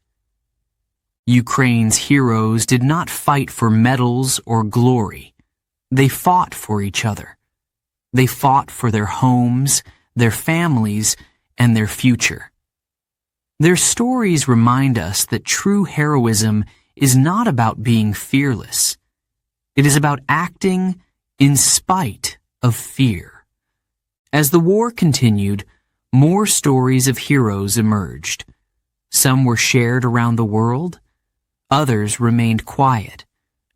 Ukraine's heroes did not fight for medals or glory. They fought for each other. They fought for their homes, their families, and their future. Their stories remind us that true heroism is not about being fearless. It is about acting in spite of fear. As the war continued, more stories of heroes emerged. Some were shared around the world. Others remained quiet,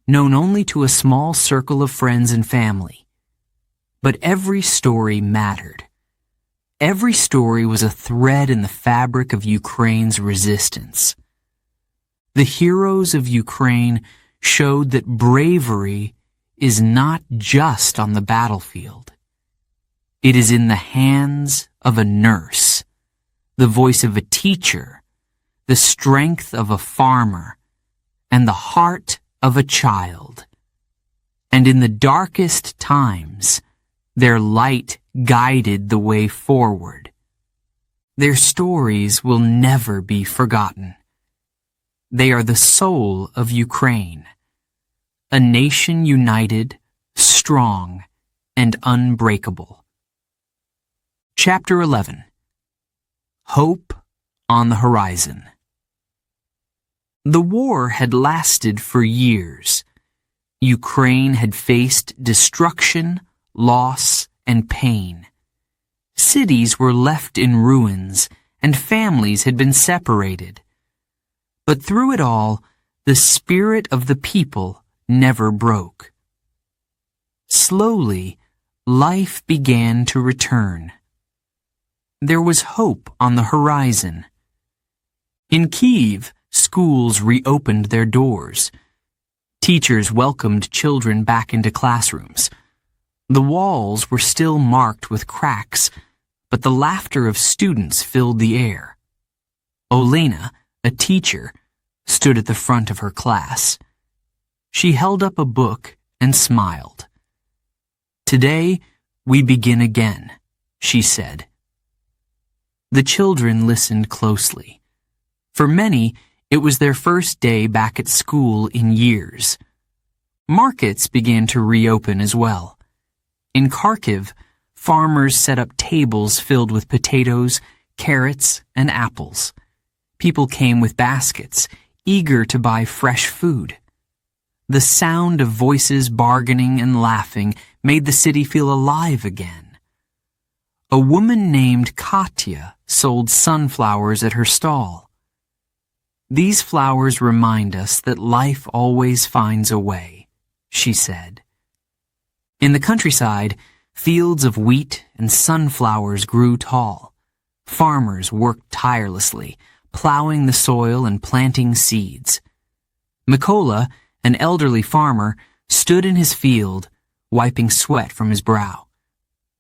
known only to a small circle of friends and family. But every story mattered. Every story was a thread in the fabric of Ukraine's resistance. The heroes of Ukraine showed that bravery is not just on the battlefield. It is in the hands of a nurse, the voice of a teacher, the strength of a farmer, and the heart of a child. And in the darkest times, their light guided the way forward. Their stories will never be forgotten. They are the soul of Ukraine, a nation united, strong, and unbreakable. Chapter 11. Hope on the Horizon. The war had lasted for years. Ukraine had faced destruction, loss, and pain. Cities were left in ruins, and families had been separated. But through it all, the spirit of the people never broke. Slowly, life began to return. There was hope on the horizon. In Kyiv, schools reopened their doors. Teachers welcomed children back into classrooms. The walls were still marked with cracks, but the laughter of students filled the air. Olena, a teacher, stood at the front of her class. She held up a book and smiled. "Today, we begin again," she said. The children listened closely. For many, it was their first day back at school in years. Markets began to reopen as well. In Kharkiv, farmers set up tables filled with potatoes, carrots, and apples. People came with baskets, eager to buy fresh food. The sound of voices bargaining and laughing made the city feel alive again. A woman named Katya sold sunflowers at her stall. "These flowers remind us that life always finds a way," she said. In the countryside, fields of wheat and sunflowers grew tall. Farmers worked tirelessly, plowing the soil and planting seeds. Mykola, an elderly farmer, stood in his field, wiping sweat from his brow.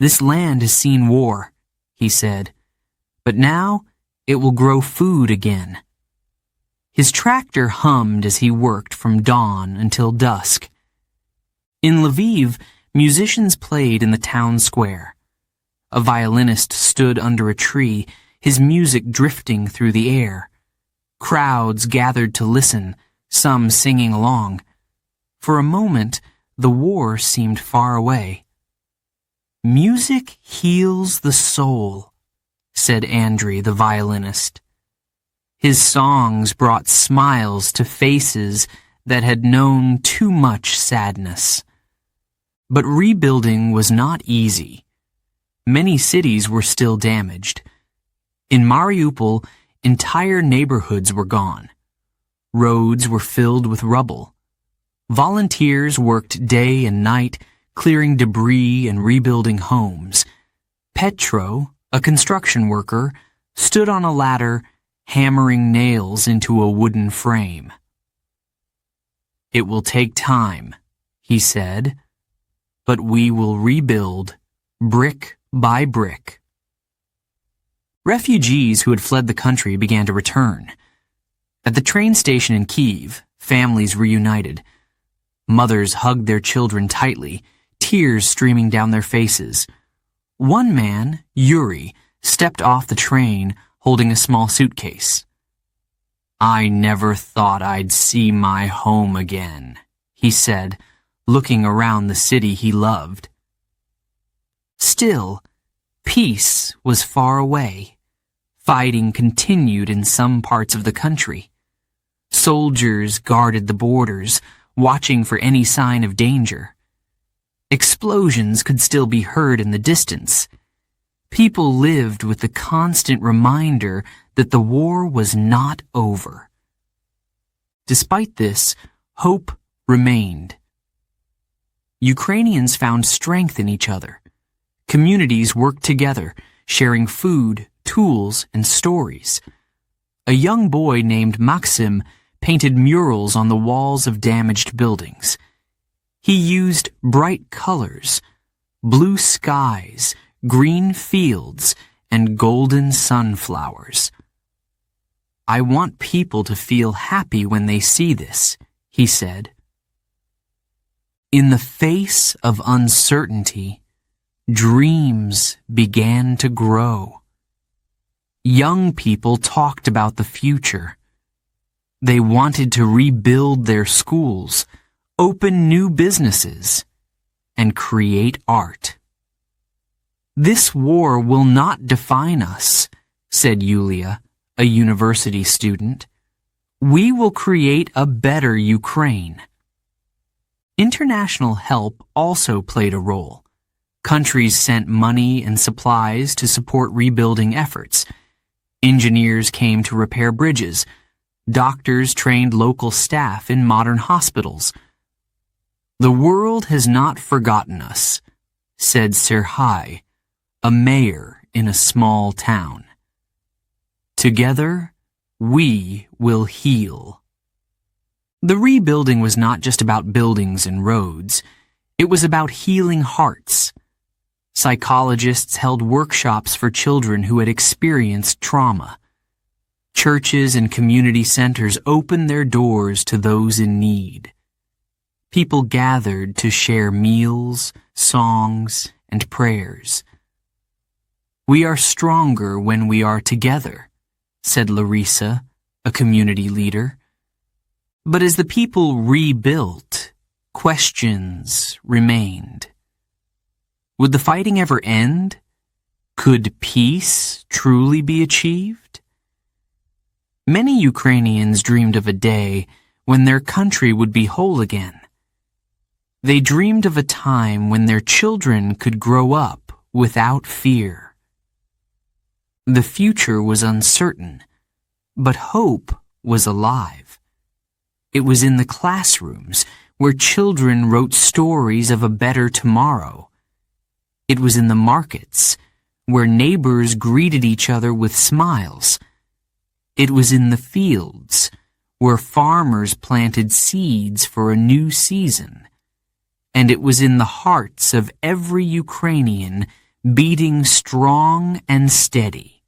"This land has seen war," he said, "but now it will grow food again." His tractor hummed as he worked from dawn until dusk. In Lviv, musicians played in the town square. A violinist stood under a tree, his music drifting through the air. Crowds gathered to listen, some singing along. For a moment, the war seemed far away. "Music heals the soul," said Andriy, the violinist. His songs brought smiles to faces that had known too much sadness. But rebuilding was not easy. Many cities were still damaged. In Mariupol, entire neighborhoods were gone. Roads were filled with rubble. Volunteers worked day and night, clearing debris and rebuilding homes. Petro, a construction worker, stood on a ladder, hammering nails into a wooden frame. "It will take time," he said, "but we will rebuild brick by brick." Refugees who had fled the country began to return. At the train station in Kyiv, families reunited. Mothers hugged their children tightly, tears streaming down their faces. One man, Yuri, stepped off the train holding a small suitcase. "I never thought I'd see my home again," he said, looking around the city he loved. Still, peace was far away. Fighting continued in some parts of the country. Soldiers guarded the borders, watching for any sign of danger. Explosions could still be heard in the distance. People lived with the constant reminder that the war was not over. Despite this, hope remained. Ukrainians found strength in each other. Communities worked together, sharing food, tools, and stories. A young boy named Maxim painted murals on the walls of damaged buildings. He used bright colors, blue skies, green fields, and golden sunflowers. "I want people to feel happy when they see this," he said. In the face of uncertainty, dreams began to grow. Young people talked about the future. They wanted to rebuild their schools, open new businesses, and create art. "This war will not define us," said Yulia, a university student. "We will create a better Ukraine." International help also played a role. Countries sent money and supplies to support rebuilding efforts. Engineers came to repair bridges. Doctors trained local staff in modern hospitals. "The world has not forgotten us," said Serhai, a mayor in a small town. "Together, we will heal." The rebuilding was not just about buildings and roads. It was about healing hearts. Psychologists held workshops for children who had experienced trauma. Churches and community centers opened their doors to those in need. People gathered to share meals, songs, and prayers. "We are stronger when we are together," said Larissa, a community leader. But as the people rebuilt, questions remained. Would the fighting ever end? Could peace truly be achieved? Many Ukrainians dreamed of a day when their country would be whole again. They dreamed of a time when their children could grow up without fear. The future was uncertain, but hope was alive. It was in the classrooms where children wrote stories of a better tomorrow. It was in the markets where neighbors greeted each other with smiles. It was in the fields where farmers planted seeds for a new season. And it was in the hearts of every Ukrainian beating strong and steady.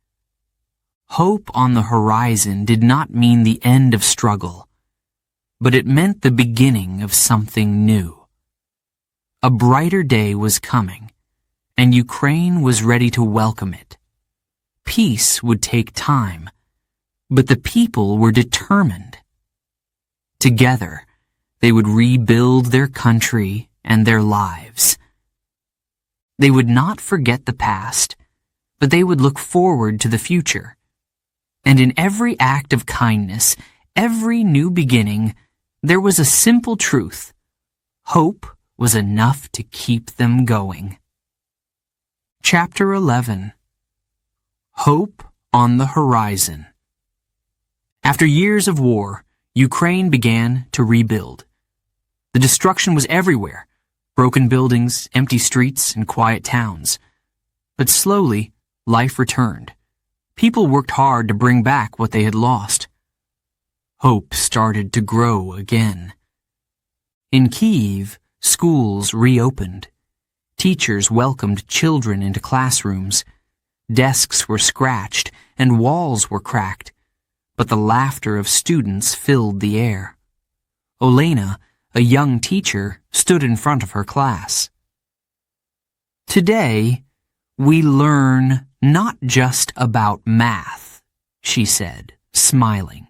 Hope on the horizon did not mean the end of struggle, but it meant the beginning of something new. A brighter day was coming, and Ukraine was ready to welcome it. Peace would take time, but the people were determined. Together, they would rebuild their country and their lives. They would not forget the past, but they would look forward to the future. And in every act of kindness, every new beginning, there was a simple truth. Hope was enough to keep them going. Chapter 11. Hope on the Horizon. After years of war, Ukraine began to rebuild. The destruction was everywhere: broken buildings, empty streets, and quiet towns. But slowly, life returned. People worked hard to bring back what they had lost. Hope started to grow again. In Kyiv, schools reopened. Teachers welcomed children into classrooms. Desks were scratched and walls were cracked, but the laughter of students filled the air. Olena, a young teacher, stood in front of her class. "Today, we learn not just about math," she said, smiling.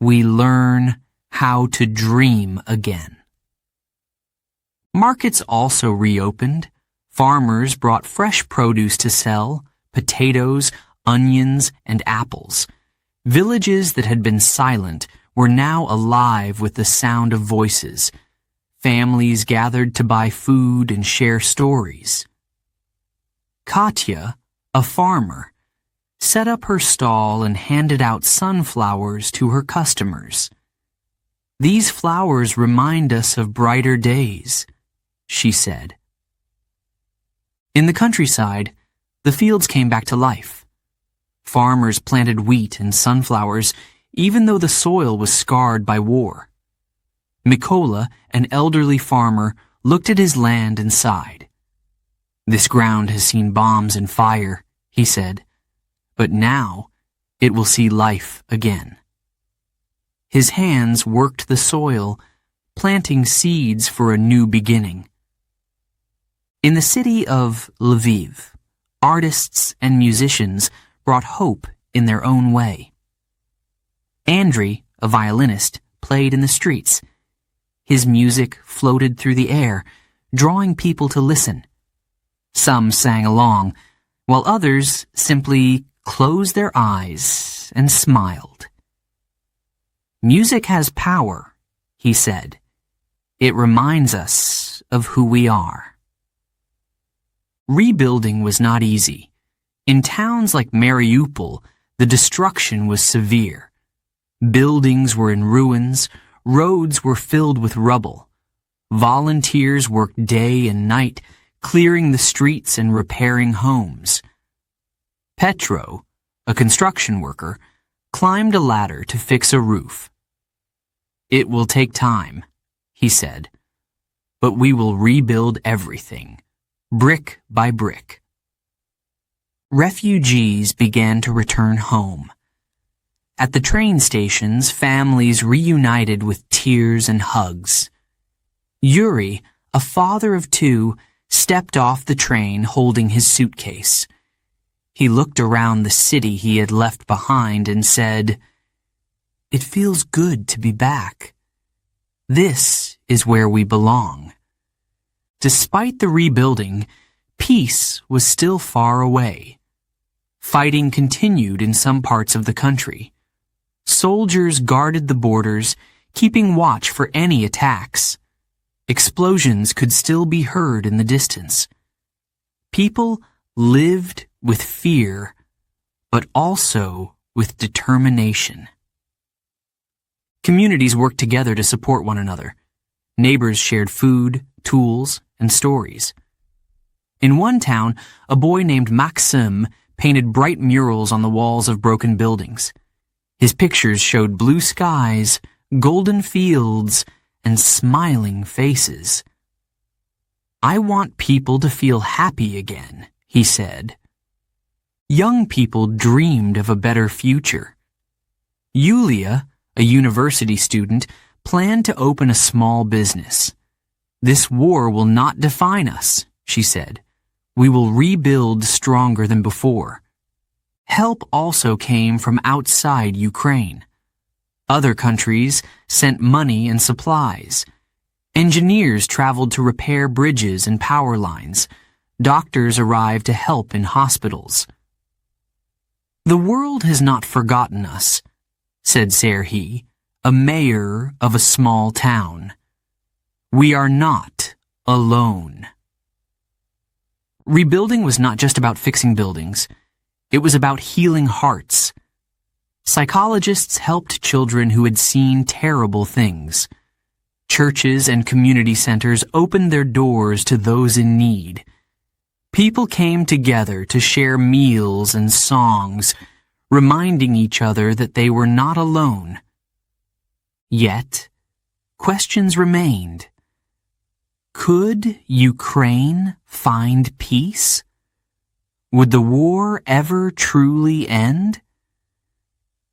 "We learn how to dream again." Markets also reopened. Farmers brought fresh produce to sell: potatoes, onions, and apples. Villages that had been silent were now alive with the sound of voices. Families gathered to buy food and share stories. Katya, a farmer, set up her stall and handed out sunflowers to her customers. "These flowers remind us of brighter days," she said. In the countryside, the fields came back to life. Farmers planted wheat and sunflowers, even though the soil was scarred by war. Mykola, an elderly farmer, looked at his land and sighed. "This ground has seen bombs and fire," he said, "but now it will see life again." His hands worked the soil, planting seeds for a new beginning. In the city of Lviv, artists and musicians brought hope in their own way. Andriy, a violinist, played in the streets. His music floated through the air, drawing people to listen. Some sang along, while others simply closed their eyes and smiled. "Music has power," he said. "It reminds us of who we are." Rebuilding was not easy. In towns like Mariupol, The destruction was severe. Buildings were in ruins, roads were filled with rubble. Volunteers worked day and night, clearing the streets and repairing homes. Petro, a construction worker, climbed a ladder to fix a roof. "It will take time," he said, "but we will rebuild everything, brick by brick." Refugees began to return home. At the train stations, families reunited with tears and hugs. Yuri, a father of two, stepped off the train holding his suitcase. He looked around the city he had left behind and said, "It feels good to be back. This is where we belong." Despite the rebuilding, peace was still far away. Fighting continued in some parts of the country. Soldiers guarded the borders, keeping watch for any attacks. Explosions could still be heard in the distance. People lived with fear, but also with determination. Communities worked together to support one another. Neighbors shared food, tools, and stories. In one town, a boy named Maxim painted bright murals on the walls of broken buildings. His pictures showed blue skies, golden fields, and smiling faces. "I want people to feel happy again," he said. Young people dreamed of a better future. Yulia, a university student, planned to open a small business. "This war will not define us," she said. "We will rebuild stronger than before." Help also came from outside Ukraine. Other countries sent money and supplies. Engineers traveled to repair bridges and power lines. Doctors arrived to help in hospitals. "The world has not forgotten us," said Serhiy, a mayor of a small town. "We are not alone." Rebuilding was not just about fixing buildings. It was about healing hearts. Psychologists helped children who had seen terrible things. Churches and community centers opened their doors to those in need. People came together to share meals and songs, reminding each other that they were not alone. Yet, questions remained. Could Ukraine find peace? Would the war ever truly end?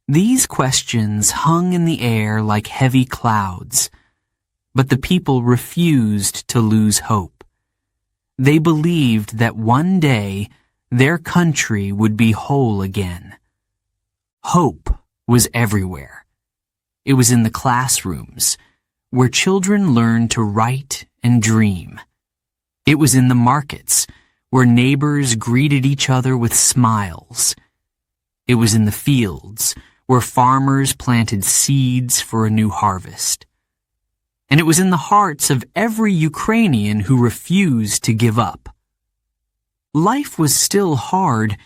These questions hung in the air like heavy clouds, but the people refused to lose hope. They believed that one day their country would be whole again. Hope was everywhere. It was in the classrooms, where children learned to write and dream. It was in the markets, where neighbors greeted each other with smiles. It was in the fields, where farmers planted seeds for a new harvest. And it was in the hearts of every Ukrainian who refused to give up. Life was still hard,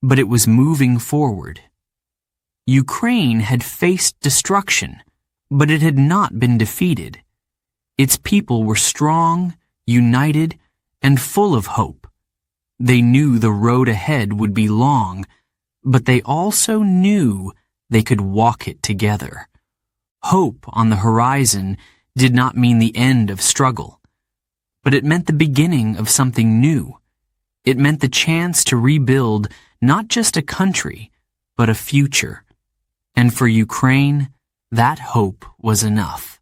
but it was moving forward. Ukraine had faced destruction, but it had not been defeated. Its people were strong, united, and full of hope. They knew the road ahead would be long, but they also knew they could walk it together. Hope on the horizon did not mean the end of struggle, but it meant the beginning of something new. It meant the chance to rebuild not just a country, but a future. And for Ukraine, that hope was enough.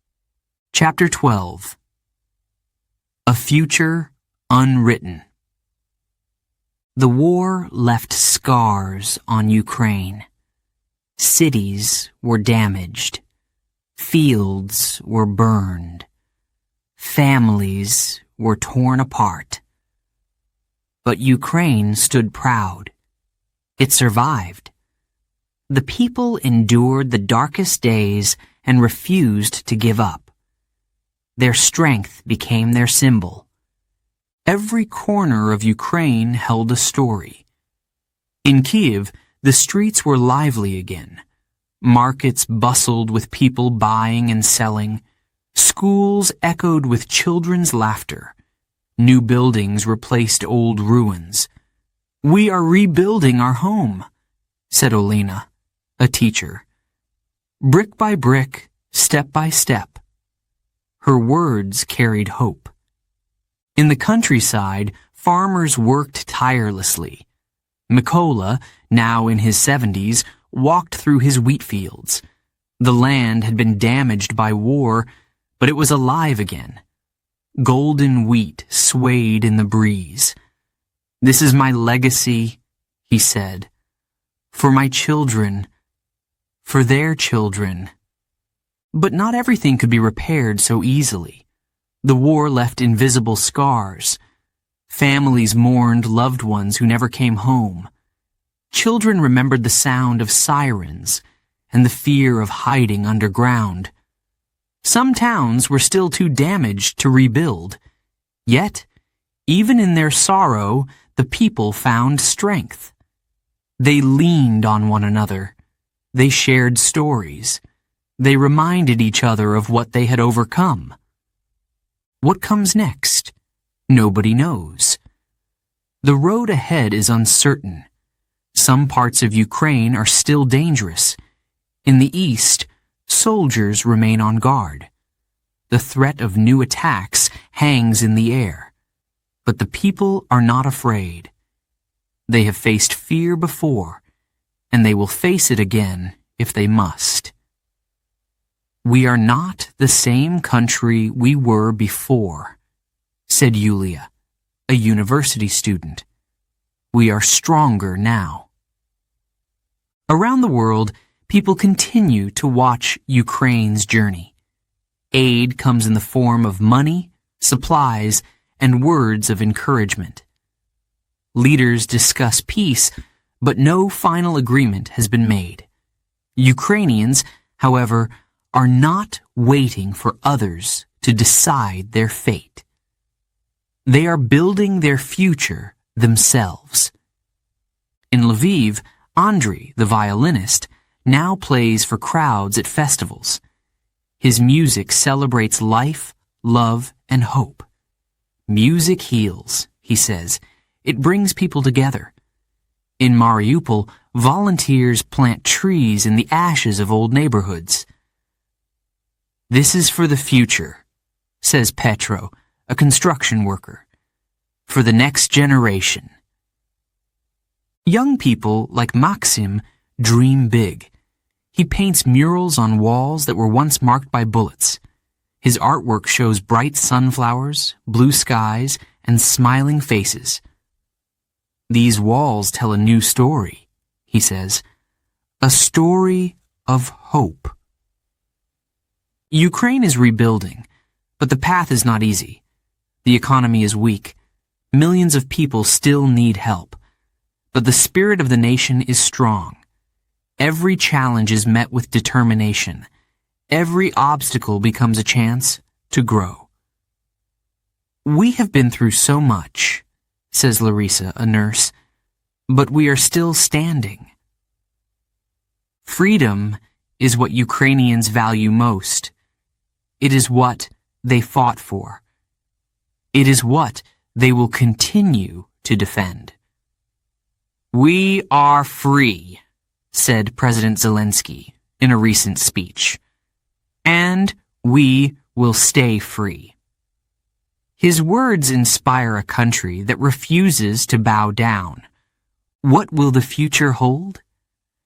Chapter 12. A Future Unwritten. The war left scars on Ukraine. Cities were damaged. Fields were burned. Families were torn apart. But Ukraine stood proud. It survived. The people endured the darkest days and refused to give up. Their strength became their symbol. Every corner of Ukraine held a story. In Kyiv, The streets were lively again. Markets bustled with people buying and selling. Schools echoed with children's laughter. New buildings replaced old ruins. "We are rebuilding our home," said Olena, a teacher. "Brick by brick, step by step." Her words carried hope. In the countryside, farmers worked tirelessly. Mykola, now in his 70s, walked through his wheat fields. The land had been damaged by war, but it was alive again. Golden wheat swayed in the breeze. "This is my legacy," he said, "for my children, for their children." But not everything could be repaired so easily. The war left invisible scars. Families mourned loved ones who never came home. Children remembered the sound of sirens and the fear of hiding underground. Some towns were still too damaged to rebuild. Yet, even in their sorrow, the people found strength. They leaned on one another. They shared stories. They reminded each other of what they had overcome. What comes next? Nobody knows. The road ahead is uncertain. Some parts of Ukraine are still dangerous. In the east, soldiers remain on guard. The threat of new attacks hangs in the air. But the people are not afraid. They have faced fear before, and they will face it again if they must. "We are not the same country we were before," said Yulia, a university student. "We are stronger now." Around the world, people continue to watch Ukraine's journey. Aid comes in the form of money, supplies, and words of encouragement. Leaders discuss peace, but no final agreement has been made. Ukrainians, however, are not waiting for others to decide their fate. They are building their future themselves. In Lviv, Andriy, the violinist, now plays for crowds at festivals. His music celebrates life, love, and hope. "Music heals," he says. "It brings people together." In Mariupol, volunteers plant trees in the ashes of old neighborhoods. "This is for the future," says Petro, a construction worker. "For the next generation." Young people like Maxim dream big. He paints murals on walls that were once marked by bullets. His artwork shows bright sunflowers, blue skies, and smiling faces. "These walls tell a new story," he says. "A story of hope." Ukraine is rebuilding, but the path is not easy. The economy is weak. Millions of people still need help. But the spirit of the nation is strong. Every challenge is met with determination. Every obstacle becomes a chance to grow. "We have been through so much," says Larissa, a nurse, "but we are still standing." Freedom is what Ukrainians value most. It is what they fought for. It is what they will continue to defend. "We are free," said President Zelensky in a recent speech. "And we will stay free." His words inspire a country that refuses to bow down. What will the future hold?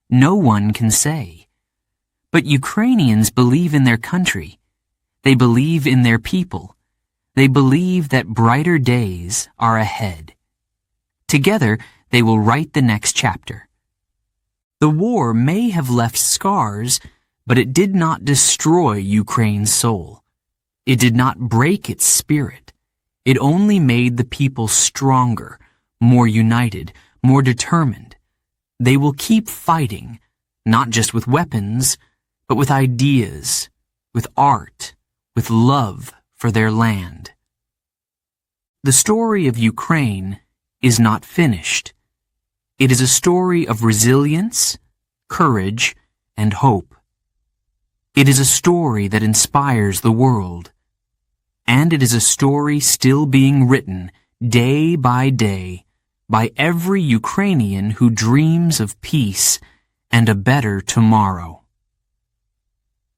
No one can say. But Ukrainians believe in their country. They believe in their people. They believe that brighter days are ahead. Together, they will write the next chapter. The war may have left scars, but it did not destroy Ukraine's soul. It did not break its spirit. It only made the people stronger, more united, more determined. They will keep fighting, not just with weapons, but with ideas, with art, with love for their land. The story of Ukraine is not finished. It is a story of resilience, courage, and hope. It is a story that inspires the world. And it is a story still being written day by every Ukrainian who dreams of peace and a better tomorrow.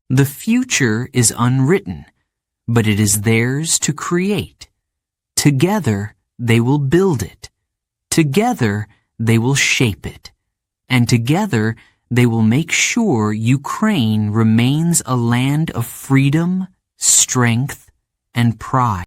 The future is unwritten, but it is theirs to create. Together they will build it. Together they will shape it. And together they will make sure Ukraine remains a land of freedom, strength, and pride.